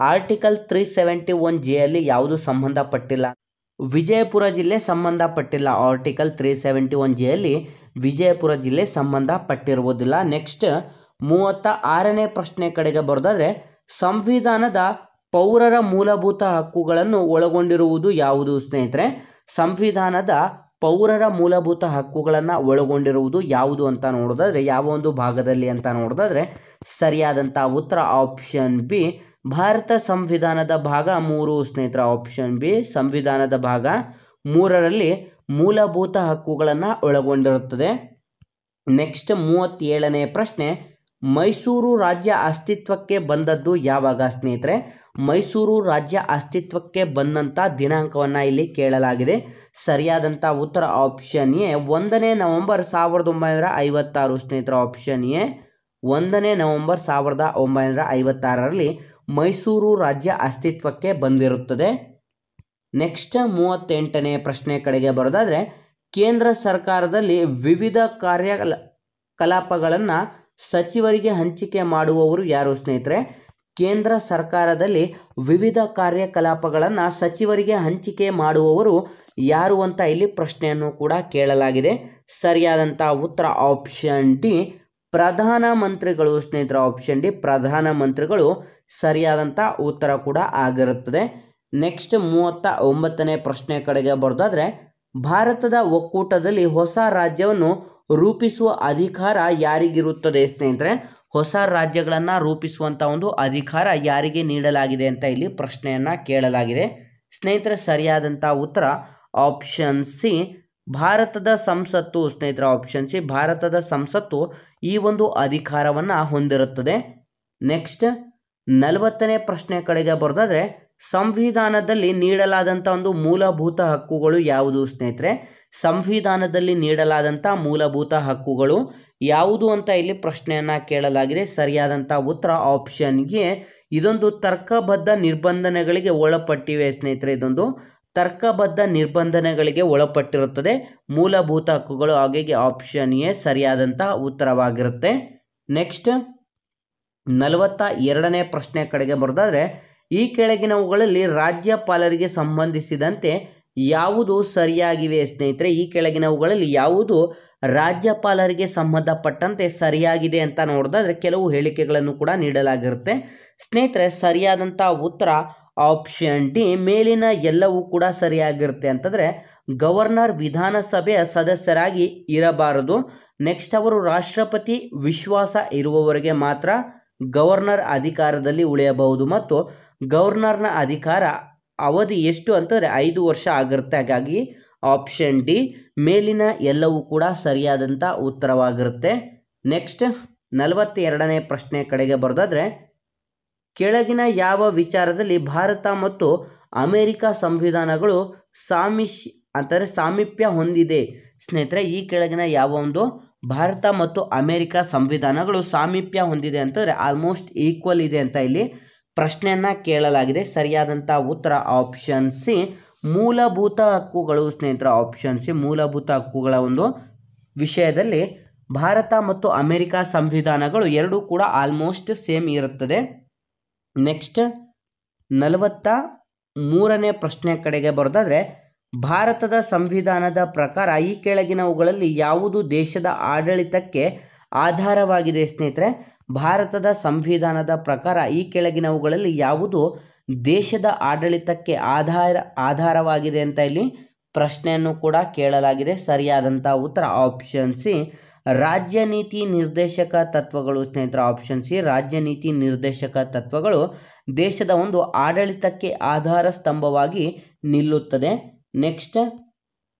ಆರ್ಟಿಕಲ್ 371 ಅಲ್ಲಿ ಯಾವುದು ಸಂಬಂಧಪಟ್ಟಿಲ್ಲ, ವಿಜಯಪುರ ಜಿಲ್ಲೆ ಸಂಬಂಧಪಟ್ಟಿಲ್ಲ. ಆರ್ಟಿಕಲ್ 371 ಅಲ್ಲಿ ವಿಜಯಪುರ ಜಿಲ್ಲೆ ಸಂಬಂಧಪಟ್ಟಿರುವುದಿಲ್ಲ. ನೆಕ್ಸ್ಟ್ 36ನೇ ಪ್ರಶ್ನೆ ಕಡೆಗೆ ಬರೋದಾದ್ರೆ, ಸಂವಿಧಾನದ ಪೌರರ ಮೂಲಭೂತ ಹಕ್ಕುಗಳನ್ನು ಒಳಗೊಂಡಿರುವುದು ಯಾವುದು? ಸ್ನೇಹಿತರೆ, ಸಂವಿಧಾನದ ಪೌರರ ಮೂಲಭೂತ ಹಕ್ಕುಗಳನ್ನು ಒಳಗೊಂಡಿರುವುದು ಯಾವುದು ಅಂತ ನೋಡೋದಾದ್ರೆ, ಯಾವ ಒಂದು ಭಾಗದಲ್ಲಿ ಅಂತ ನೋಡೋದಾದ್ರೆ ಸರಿಯಾದಂಥ ಉತ್ತರ ಆಪ್ಷನ್ ಬಿ, ಭಾರತ ಸಂವಿಧಾನದ ಭಾಗ 3 ಸ್ನೇಹಿತರ. ಆಪ್ಷನ್ ಬಿ, ಸಂವಿಧಾನದ ಭಾಗ 3ರಲ್ಲಿ ಮೂಲಭೂತ ಹಕ್ಕುಗಳನ್ನು ಒಳಗೊಂಡಿರುತ್ತದೆ. ನೆಕ್ಸ್ಟ್ 37ನೇ ಪ್ರಶ್ನೆ, ಮೈಸೂರು ರಾಜ್ಯ ಅಸ್ತಿತ್ವಕ್ಕೆ ಬಂದದ್ದು ಯಾವಾಗ? ಸ್ನೇಹಿತರೆ, ಮೈಸೂರು ರಾಜ್ಯ ಅಸ್ತಿತ್ವಕ್ಕೆ ಬಂದಂಥ ದಿನಾಂಕವನ್ನು ಇಲ್ಲಿ ಕೇಳಲಾಗಿದೆ. ಸರಿಯಾದಂಥ ಉತ್ತರ ಆಪ್ಷನ್ ಎ, 1ನೇ ನವೆಂಬರ್ 1956 ಸ್ನೇಹಿತರೆ. ಆಪ್ಷನ್ ಎ, 1ನೇ ನವೆಂಬರ್ 1956ರಲ್ಲಿ ಮೈಸೂರು ರಾಜ್ಯ ಅಸ್ತಿತ್ವಕ್ಕೆ ಬಂದಿರುತ್ತದೆ. ನೆಕ್ಸ್ಟ್ 38ನೇ ಪ್ರಶ್ನೆ ಕಡೆಗೆ ಬರೋದಾದರೆ, ಕೇಂದ್ರ ಸರ್ಕಾರದಲ್ಲಿ ವಿವಿಧ ಕಾರ್ಯಕಲಾಪಗಳನ್ನು ಸಚಿವರಿಗೆ ಹಂಚಿಕೆ ಮಾಡುವವರು ಯಾರು? ಸ್ನೇಹಿತರೆ, ಕೇಂದ್ರ ಸರ್ಕಾರದಲ್ಲಿ ವಿವಿಧ ಕಾರ್ಯಕಲಾಪಗಳನ್ನು ಸಚಿವರಿಗೆ ಹಂಚಿಕೆ ಮಾಡುವವರು ಯಾರು ಅಂತ ಇಲ್ಲಿ ಪ್ರಶ್ನೆಯನ್ನು ಕೂಡ ಕೇಳಲಾಗಿದೆ. ಸರಿಯಾದಂಥ ಉತ್ತರ ಆಪ್ಷನ್ ಡಿ, ಪ್ರಧಾನಮಂತ್ರಿಗಳು ಸ್ನೇಹಿತರೆ. ಆಪ್ಷನ್ ಡಿ, ಪ್ರಧಾನಮಂತ್ರಿಗಳು ಸರಿಯಾದಂಥ ಉತ್ತರ ಕೂಡ ಆಗಿರುತ್ತದೆ. ನೆಕ್ಸ್ಟ್ 39ನೇ ಪ್ರಶ್ನೆ ಕಡೆಗೆ ಬರೋದಾದರೆ, ಭಾರತದ ಒಕ್ಕೂಟದಲ್ಲಿ ಹೊಸ ರಾಜ್ಯವನ್ನು ರೂಪಿಸುವ ಅಧಿಕಾರ ಯಾರಿಗಿರುತ್ತದೆ? ಸ್ನೇಹಿತರೆ, ಹೊಸ ರಾಜ್ಯಗಳನ್ನು ರೂಪಿಸುವಂಥ ಒಂದು ಅಧಿಕಾರ ಯಾರಿಗೆ ನೀಡಲಾಗಿದೆ ಅಂತ ಇಲ್ಲಿ ಪ್ರಶ್ನೆಯನ್ನು ಕೇಳಲಾಗಿದೆ. ಸ್ನೇಹಿತರೆ, ಸರಿಯಾದಂಥ ಉತ್ತರ ಆಪ್ಷನ್ ಸಿ, ಭಾರತದ ಸಂಸತ್ತು ಸ್ನೇಹಿತರೆ. ಆಪ್ಷನ್ ಸಿ, ಭಾರತದ ಸಂಸತ್ತು ಈ ಒಂದು ಅಧಿಕಾರವನ್ನು ಹೊಂದಿರುತ್ತದೆ. ನೆಕ್ಸ್ಟ್ 40ನೇ ಪ್ರಶ್ನೆ ಕಡೆಗೆ ಬರೋದಾದರೆ, ಸಂವಿಧಾನದಲ್ಲಿ ನೀಡಲಾದಂಥ ಒಂದು ಮೂಲಭೂತ ಹಕ್ಕುಗಳು ಯಾವುದು? ಸ್ನೇಹಿತರೆ, ಸಂವಿಧಾನದಲ್ಲಿ ನೀಡಲಾದಂಥ ಮೂಲಭೂತ ಹಕ್ಕುಗಳು ಯಾವುದು ಅಂತ ಇಲ್ಲಿ ಪ್ರಶ್ನೆಯನ್ನು ಕೇಳಲಾಗಿದೆ. ಸರಿಯಾದಂಥ ಉತ್ತರ ಆಪ್ಷನ್ ಎ, ಇದೊಂದು ತರ್ಕಬದ್ಧ ನಿರ್ಬಂಧನೆಗಳಿಗೆ ಒಳಪಟ್ಟಿವೆ ಸ್ನೇಹಿತರೆ. ಇದೊಂದು ತರ್ಕಬದ್ಧ ನಿರ್ಬಂಧನೆಗಳಿಗೆ ಒಳಪಟ್ಟಿರುತ್ತದೆ ಮೂಲಭೂತ ಹಕ್ಕುಗಳು. ಹಾಗಾಗಿ ಆಪ್ಷನ್ ಎ ಸರಿಯಾದಂಥ ಉತ್ತರವಾಗಿರುತ್ತೆ. ನೆಕ್ಸ್ಟ್ 42ನೇ ಪ್ರಶ್ನೆ ಕಡೆಗೆ ಬರೋದಾದರೆ, ಈ ಕೆಳಗಿನವುಗಳಲ್ಲಿ ರಾಜ್ಯಪಾಲರಿಗೆ ಸಂಬಂಧಿಸಿದಂತೆ ಯಾವುದು ಸರಿಯಾಗಿವೆ? ಸ್ನೇಹಿತರೆ, ಈ ಕೆಳಗಿನವುಗಳಲ್ಲಿ ಯಾವುದು ರಾಜ್ಯಪಾಲರಿಗೆ ಸಂಬಂಧಪಟ್ಟಂತೆ ಸರಿಯಾಗಿದೆ ಅಂತ ನೋಡೋದಾದ್ರೆ ಕೆಲವು ಹೇಳಿಕೆಗಳನ್ನು ಕೂಡ ನೀಡಲಾಗಿರುತ್ತೆ. ಸ್ನೇಹಿತರೆ, ಸರಿಯಾದಂಥ ಉತ್ತರ ಆಪ್ಷನ್ ಡಿ, ಮೇಲಿನ ಎಲ್ಲವೂ ಕೂಡ ಸರಿಯಾಗಿರುತ್ತೆ. ಅಂತಂದರೆ ಗವರ್ನರ್ ವಿಧಾನಸಭೆಯ ಸದಸ್ಯರಾಗಿ ಇರಬಾರದು. ನೆಕ್ಸ್ಟ್ ಅವರು ರಾಷ್ಟ್ರಪತಿ ವಿಶ್ವಾಸ ಇರುವವರೆಗೆ ಮಾತ್ರ ಗವರ್ನರ್ ಅಧಿಕಾರದಲ್ಲಿ ಉಳಿಯಬಹುದು ಮತ್ತು ಗವರ್ನರ್ನ ಅಧಿಕಾರ ಅವಧಿ ಎಷ್ಟು ಅಂತಂದರೆ 5 ವರ್ಷ ಆಗಿರುತ್ತೆ. ಹಾಗಾಗಿ ಆಪ್ಷನ್ ಡಿ, ಮೇಲಿನ ಎಲ್ಲವೂ ಕೂಡ ಸರಿಯಾದಂಥ ಉತ್ತರವಾಗಿರುತ್ತೆ. ನೆಕ್ಸ್ಟ್ 42ನೇ ಪ್ರಶ್ನೆ ಕಡೆಗೆ ಬರೋದಾದರೆ, ಕೆಳಗಿನ ಯಾವ ವಿಚಾರದಲ್ಲಿ ಭಾರತ ಮತ್ತು ಅಮೆರಿಕ ಸಂವಿಧಾನಗಳು ಸಾಮೀಪ್ಯ ಹೊಂದಿದೆ? ಸ್ನೇಹಿತರೆ, ಈ ಕೆಳಗಿನ ಯಾವ ಒಂದು ಭಾರತ ಮತ್ತು ಅಮೆರಿಕ ಸಂವಿಧಾನಗಳು ಸಾಮೀಪ್ಯ ಹೊಂದಿದೆ ಅಂತಂದರೆ ಆಲ್ಮೋಸ್ಟ್ ಈಕ್ವಲ್ ಇದೆ ಅಂತ ಇಲ್ಲಿ ಪ್ರಶ್ನೆಯನ್ನು ಕೇಳಲಾಗಿದೆ. ಸರಿಯಾದಂಥ ಉತ್ತರ ಆಪ್ಷನ್ ಸಿ, ಮೂಲಭೂತ ಹಕ್ಕುಗಳು ಸ್ನೇಹಿತರ. ಆಪ್ಷನ್ ಸಿ, ಮೂಲಭೂತ ಹಕ್ಕುಗಳ ಒಂದು ವಿಷಯದಲ್ಲಿ ಭಾರತ ಮತ್ತು ಅಮೆರಿಕ ಸಂವಿಧಾನಗಳು ಎರಡೂ ಕೂಡ ಆಲ್ಮೋಸ್ಟ್ ಸೇಮ್ ಇರುತ್ತದೆ. ನೆಕ್ಸ್ಟ್ 43ನೇ ಪ್ರಶ್ನೆ ಕಡೆಗೆ ಬರೋದಾದರೆ, ಭಾರತದ ಸಂವಿಧಾನದ ಪ್ರಕಾರ ಈ ಕೆಳಗಿನವುಗಳಲ್ಲಿ ಯಾವುದು ದೇಶದ ಆಡಳಿತಕ್ಕೆ ಆಧಾರವಾಗಿದೆ? ಸ್ನೇಹಿತರೆ, ಭಾರತದ ಸಂವಿಧಾನದ ಪ್ರಕಾರ ಈ ಕೆಳಗಿನವುಗಳಲ್ಲಿ ಯಾವುದು ದೇಶದ ಆಡಳಿತಕ್ಕೆ ಆಧಾರವಾಗಿದೆ ಅಂತ ಇಲ್ಲಿ ಪ್ರಶ್ನೆಯನ್ನು ಕೂಡ ಕೇಳಲಾಗಿದೆ. ಸರಿಯಾದಂಥ ಉತ್ತರ ಆಪ್ಷನ್ ಸಿ, ರಾಜ್ಯ ನೀತಿ ನಿರ್ದೇಶಕ ತತ್ವಗಳು ಸ್ನೇಹಿತರ. ಆಪ್ಷನ್ ಸಿ, ರಾಜ್ಯ ನೀತಿ ನಿರ್ದೇಶಕ ತತ್ವಗಳು ದೇಶದ ಒಂದು ಆಡಳಿತಕ್ಕೆ ಆಧಾರ ಸ್ತಂಭವಾಗಿ ನಿಲ್ಲುತ್ತದೆ. ನೆಕ್ಸ್ಟ್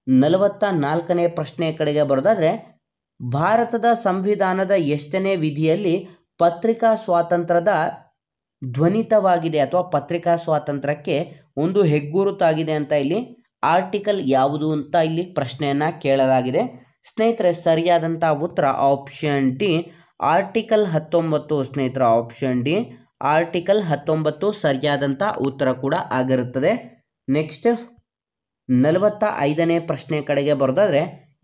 44ನೇ ಪ್ರಶ್ನೆ ಕಡೆಗೆ ಬರೋದಾದರೆ, ಭಾರತದ ಸಂವಿಧಾನದ ಎಷ್ಟನೇ ವಿಧಿಯಲ್ಲಿ ಪತ್ರಿಕಾ ಸ್ವಾತಂತ್ರ್ಯದ ಧ್ವನಿತವಾಗಿದೆ ಅಥವಾ ಪತ್ರಿಕಾ ಸ್ವಾತಂತ್ರ್ಯಕ್ಕೆ ಒಂದು ಹೆಗ್ಗುರುತಾಗಿದೆ ಅಂತ ಇಲ್ಲಿ ಆರ್ಟಿಕಲ್ ಯಾವುದು ಅಂತ ಇಲ್ಲಿ ಪ್ರಶ್ನೆಯನ್ನು ಕೇಳಲಾಗಿದೆ. ಸ್ನೇಹಿತರೆ, ಸರಿಯಾದಂಥ ಉತ್ತರ ಆಪ್ಷನ್ ಡಿ, ಆರ್ಟಿಕಲ್ 19 ಸ್ನೇಹಿತರ. ಆಪ್ಷನ್ ಡಿ, ಆರ್ಟಿಕಲ್ 19 ಸರಿಯಾದಂಥ ಉತ್ತರ ಕೂಡ ಆಗಿರುತ್ತದೆ. ನೆಕ್ಸ್ಟ್ 45ನೇ ಪ್ರಶ್ನೆ ಕಡೆಗೆ ಬರೋದಾದರೆ,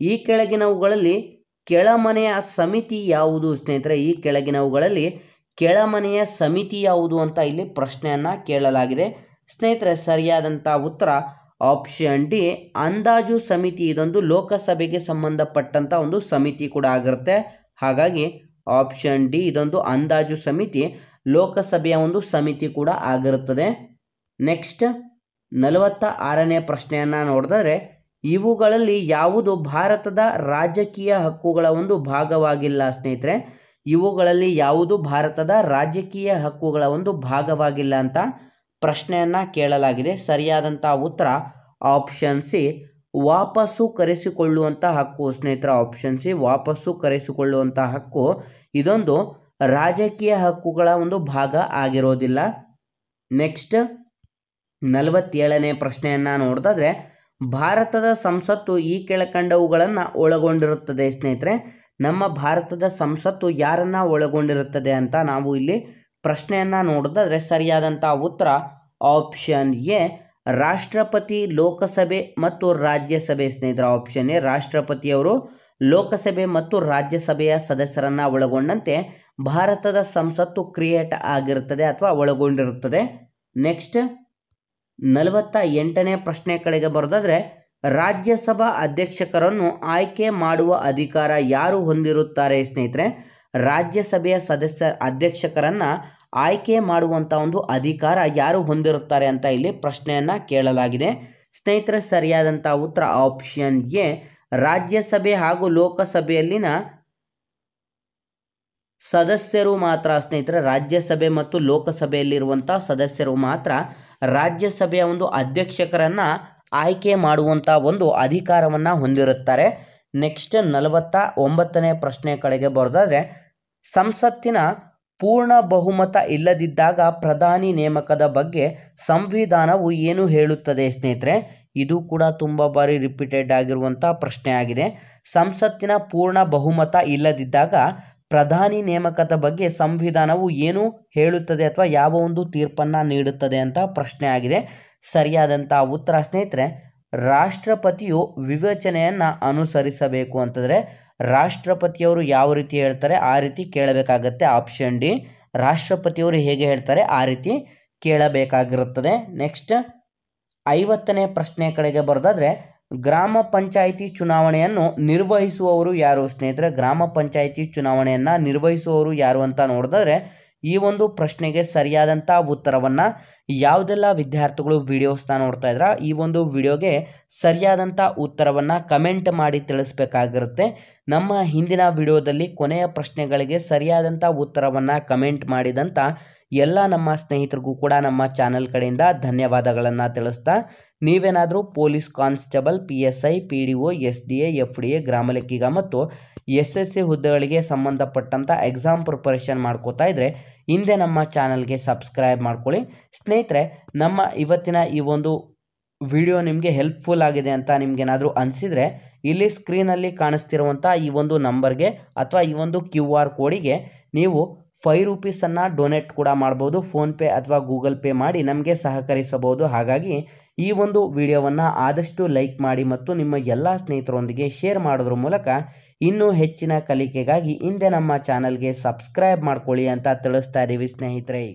ಈ ಕೆಳಗಿನವುಗಳಲ್ಲಿ ಕೆಳಮನೆಯ ಸಮಿತಿ ಯಾವುದು ಸ್ನೇಹಿತರೆ? ಈ ಕೆಳಗಿನವುಗಳಲ್ಲಿ ಕೆಳಮನೆಯ ಸಮಿತಿ ಯಾವುದು ಅಂತ ಇಲ್ಲಿ ಪ್ರಶ್ನೆಯನ್ನು ಕೇಳಲಾಗಿದೆ. ಸ್ನೇಹಿತರೆ, ಸರಿಯಾದಂಥ ಉತ್ತರ ಆಪ್ಷನ್ ಡಿ, ಅಂದಾಜು ಸಮಿತಿ. ಇದೊಂದು ಲೋಕಸಭೆಗೆ ಸಂಬಂಧಪಟ್ಟಂಥ ಒಂದು ಸಮಿತಿ ಕೂಡ ಆಗಿರುತ್ತೆ. ಹಾಗಾಗಿ ಆಪ್ಷನ್ ಡಿ, ಇದೊಂದು ಅಂದಾಜು ಸಮಿತಿ, ಲೋಕಸಭೆಯ ಒಂದು ಸಮಿತಿ ಕೂಡ ಆಗಿರುತ್ತದೆ. ನೆಕ್ಸ್ಟ್ 46ನೇ ಪ್ರಶ್ನೆಯನ್ನು ನೋಡಿದರೆ, ಇವುಗಳಲ್ಲಿ ಯಾವುದು ಭಾರತದ ರಾಜಕೀಯ ಹಕ್ಕುಗಳ ಒಂದು ಭಾಗವಾಗಿಲ್ಲ ಸ್ನೇಹಿತರೆ? ಇವುಗಳಲ್ಲಿ ಯಾವುದು ಭಾರತದ ರಾಜಕೀಯ ಹಕ್ಕುಗಳ ಒಂದು ಭಾಗವಾಗಿಲ್ಲ ಅಂತ ಪ್ರಶ್ನೆಯನ್ನು ಕೇಳಲಾಗಿದೆ. ಸರಿಯಾದಂಥ ಉತ್ತರ ಆಪ್ಷನ್ ಸಿ, ವಾಪಸ್ಸು ಕರೆಸಿಕೊಳ್ಳುವಂಥ ಹಕ್ಕು ಸ್ನೇಹಿತರೆ. ಆಪ್ಷನ್ ಸಿ, ವಾಪಸ್ಸು ಕರೆಸಿಕೊಳ್ಳುವಂಥ ಹಕ್ಕು ಇದೊಂದು ರಾಜಕೀಯ ಹಕ್ಕುಗಳ ಒಂದು ಭಾಗ ಆಗಿರೋದಿಲ್ಲ. ನೆಕ್ಸ್ಟ್ 47ನೇ ಪ್ರಶ್ನೆಯನ್ನು ನೋಡಿದ್ರೆ, ಭಾರತದ ಸಂಸತ್ತು ಈ ಕೆಳಕಂಡವುಗಳನ್ನು ಒಳಗೊಂಡಿರುತ್ತದೆ ಸ್ನೇಹಿತರೆ. ನಮ್ಮ ಭಾರತದ ಸಂಸತ್ತು ಯಾರನ್ನ ಒಳಗೊಂಡಿರುತ್ತದೆ ಅಂತ ನಾವು ಇಲ್ಲಿ ಪ್ರಶ್ನೆಯನ್ನು ನೋಡಿದ್ರೆ ಸರಿಯಾದಂಥ ಉತ್ತರ ಆಪ್ಷನ್ ಎ, ರಾಷ್ಟ್ರಪತಿ, ಲೋಕಸಭೆ ಮತ್ತು ರಾಜ್ಯಸಭೆ ಸ್ನೇಹಿತರೆ. ಆಪ್ಷನ್ ಎ, ರಾಷ್ಟ್ರಪತಿಯವರು ಲೋಕಸಭೆ ಮತ್ತು ರಾಜ್ಯಸಭೆಯ ಸದಸ್ಯರನ್ನು ಒಳಗೊಂಡಂತೆ ಭಾರತದ ಸಂಸತ್ತು ಕ್ರಿಯೇಟ್ ಆಗಿರುತ್ತದೆ ಅಥವಾ ಒಳಗೊಂಡಿರುತ್ತದೆ. ನೆಕ್ಸ್ಟ್ 48ನೇ ಪ್ರಶ್ನೆ ಕಡೆಗೆ ಬರೋದಾದರೆ, ರಾಜ್ಯಸಭಾ ಅಧ್ಯಕ್ಷಕರನ್ನು ಆಯ್ಕೆ ಮಾಡುವ ಅಧಿಕಾರ ಯಾರು ಹೊಂದಿರುತ್ತಾರೆ ಸ್ನೇಹಿತರೆ? ರಾಜ್ಯಸಭೆಯ ಅಧ್ಯಕ್ಷಕರನ್ನು ಆಯ್ಕೆ ಮಾಡುವಂಥ ಒಂದು ಅಧಿಕಾರ ಯಾರು ಹೊಂದಿರುತ್ತಾರೆ ಅಂತ ಇಲ್ಲಿ ಪ್ರಶ್ನೆಯನ್ನು ಕೇಳಲಾಗಿದೆ. ಸ್ನೇಹಿತರೆ, ಸರಿಯಾದಂಥ ಉತ್ತರ ಆಪ್ಷನ್ ಎ, ರಾಜ್ಯಸಭೆ ಹಾಗೂ ಲೋಕಸಭೆಯಲ್ಲಿನ ಸದಸ್ಯರು ಮಾತ್ರ ಸ್ನೇಹಿತರೆ. ರಾಜ್ಯಸಭೆ ಮತ್ತು ಲೋಕಸಭೆಯಲ್ಲಿರುವಂಥ ಸದಸ್ಯರು ಮಾತ್ರ ರಾಜ್ಯಸಭೆಯ ಒಂದು ಅಧ್ಯಕ್ಷಕರನ್ನು ಆಯ್ಕೆ ಮಾಡುವಂಥ ಒಂದು ಅಧಿಕಾರವನ್ನು ಹೊಂದಿರುತ್ತಾರೆ. ನೆಕ್ಸ್ಟ್ 49ನೇ ಪ್ರಶ್ನೆ ಕಡೆಗೆ ಬರೋದಾದರೆ, ಸಂಸತ್ತಿನ ಪೂರ್ಣ ಬಹುಮತ ಇಲ್ಲದಿದ್ದಾಗ ಪ್ರಧಾನಿ ನೇಮಕದ ಬಗ್ಗೆ ಸಂವಿಧಾನವು ಏನು ಹೇಳುತ್ತದೆ ಸ್ನೇಹಿತರೆ? ಇದು ಕೂಡ ತುಂಬ ಬಾರಿ ರಿಪೀಟೆಡ್ ಆಗಿರುವಂಥ ಪ್ರಶ್ನೆ ಆಗಿದೆ. ಸಂಸತ್ತಿನ ಪೂರ್ಣ ಬಹುಮತ ಇಲ್ಲದಿದ್ದಾಗ ಪ್ರಧಾನಿ ನೇಮಕದ ಬಗ್ಗೆ ಸಂವಿಧಾನವು ಏನು ಹೇಳುತ್ತದೆ ಅಥವಾ ಯಾವ ಒಂದು ತೀರ್ಪನ್ನು ನೀಡುತ್ತದೆ ಅಂತ ಪ್ರಶ್ನೆ ಆಗಿದೆ. ಸರಿಯಾದಂಥ ಉತ್ತರ ಸ್ನೇಹಿತರೆ, ರಾಷ್ಟ್ರಪತಿಯು ವಿವೇಚನೆಯನ್ನು ಅನುಸರಿಸಬೇಕು ಅಂತಂದರೆ ರಾಷ್ಟ್ರಪತಿಯವರು ಯಾವ ರೀತಿ ಹೇಳ್ತಾರೆ ಆ ರೀತಿ ಕೇಳಬೇಕಾಗತ್ತೆ. ಆಪ್ಷನ್ ಡಿ, ರಾಷ್ಟ್ರಪತಿಯವರು ಹೇಗೆ ಹೇಳ್ತಾರೆ ಆ ರೀತಿ ಕೇಳಬೇಕಾಗಿರುತ್ತದೆ. ನೆಕ್ಸ್ಟ್ 50ನೇ ಪ್ರಶ್ನೆ ಕಡೆಗೆ ಬರೋದಾದರೆ, ಗ್ರಾಮ ಪಂಚಾಯಿತಿ ಚುನಾವಣೆಯನ್ನು ನಿರ್ವಹಿಸುವವರು ಯಾರು ಸ್ನೇಹಿತರೆ? ಗ್ರಾಮ ಪಂಚಾಯಿತಿ ಚುನಾವಣೆಯನ್ನು ನಿರ್ವಹಿಸುವವರು ಯಾರು ಅಂತ ನೋಡಿದ್ರೆ ಈ ಒಂದು ಪ್ರಶ್ನೆಗೆ ಸರಿಯಾದಂಥ ಉತ್ತರವನ್ನು ಯಾವುದೆಲ್ಲ ವಿದ್ಯಾರ್ಥಿಗಳು ವಿಡಿಯೋಸ್ನ ನೋಡ್ತಾ ಇದ್ರ ಈ ಒಂದು ವಿಡಿಯೋಗೆ ಸರಿಯಾದಂಥ ಉತ್ತರವನ್ನು ಕಮೆಂಟ್ ಮಾಡಿ ತಿಳಿಸ್ಬೇಕಾಗಿರುತ್ತೆ. ನಮ್ಮ ಹಿಂದಿನ ವಿಡಿಯೋದಲ್ಲಿ ಕೊನೆಯ ಪ್ರಶ್ನೆಗಳಿಗೆ ಸರಿಯಾದಂಥ ಉತ್ತರವನ್ನು ಕಮೆಂಟ್ ಮಾಡಿದಂಥ ಎಲ್ಲ ನಮ್ಮ ಸ್ನೇಹಿತರಿಗೂ ಕೂಡ ನಮ್ಮ ಚಾನಲ್ ಕಡೆಯಿಂದ ಧನ್ಯವಾದಗಳನ್ನು ತಿಳಿಸ್ತಾ, ನೀವೇನಾದರೂ police constable, PSI, PDO, SDA, FDA, ಗ್ರಾಮ ಲೆಕ್ಕಿಗ ಮತ್ತು SSC ಹುದ್ದೆಗಳಿಗೆ ಸಂಬಂಧಪಟ್ಟಂಥ ಎಕ್ಸಾಮ್ ಪ್ರಿಪರೇಷನ್ ಮಾಡ್ಕೋತಾ ಇದ್ದರೆ ಹಿಂದೆ ನಮ್ಮ ಚಾನಲ್ಗೆ ಸಬ್ಸ್ಕ್ರೈಬ್ ಮಾಡ್ಕೊಳ್ಳಿ. ಸ್ನೇಹಿತರೆ, ನಮ್ಮ ಇವತ್ತಿನ ಈ ಒಂದು ವಿಡಿಯೋ ನಿಮಗೆ ಹೆಲ್ಪ್ಫುಲ್ ಆಗಿದೆ ಅಂತ ನಿಮಗೇನಾದರೂ ಅನಿಸಿದರೆ ಇಲ್ಲಿ ಸ್ಕ್ರೀನಲ್ಲಿ ಕಾಣಿಸ್ತಿರುವಂಥ ಈ ಒಂದು ನಂಬರ್ಗೆ ಅಥವಾ ಈ ಒಂದು QR ಕೋಡಿಗೆ ನೀವು 5 ರೂಪೀಸನ್ನು ಡೊನೇಟ್ ಕೂಡ ಮಾಡ್ಬೋದು. ಫೋನ್ಪೇ ಅಥವಾ ಗೂಗಲ್ ಪೇ ಮಾಡಿ ನಮಗೆ ಸಹಕರಿಸಬಹುದು. ಹಾಗಾಗಿ ಈ ಒಂದು ವಿಡಿಯೋವನ್ನು ಆದಷ್ಟು ಲೈಕ್ ಮಾಡಿ ಮತ್ತು ನಿಮ್ಮ ಎಲ್ಲ ಸ್ನೇಹಿತರೊಂದಿಗೆ ಶೇರ್ ಮಾಡೋದ್ರ ಮೂಲಕ ಇನ್ನೂ ಹೆಚ್ಚಿನ ಕಲಿಕೆಗಾಗಿ ಹಿಂದೆ ನಮ್ಮ ಚಾನಲ್ಗೆ ಸಬ್ಸ್ಕ್ರೈಬ್ ಮಾಡ್ಕೊಳ್ಳಿ ಅಂತ ತಿಳಿಸ್ತಾ ಇದ್ದೀವಿ ಸ್ನೇಹಿತರೆ.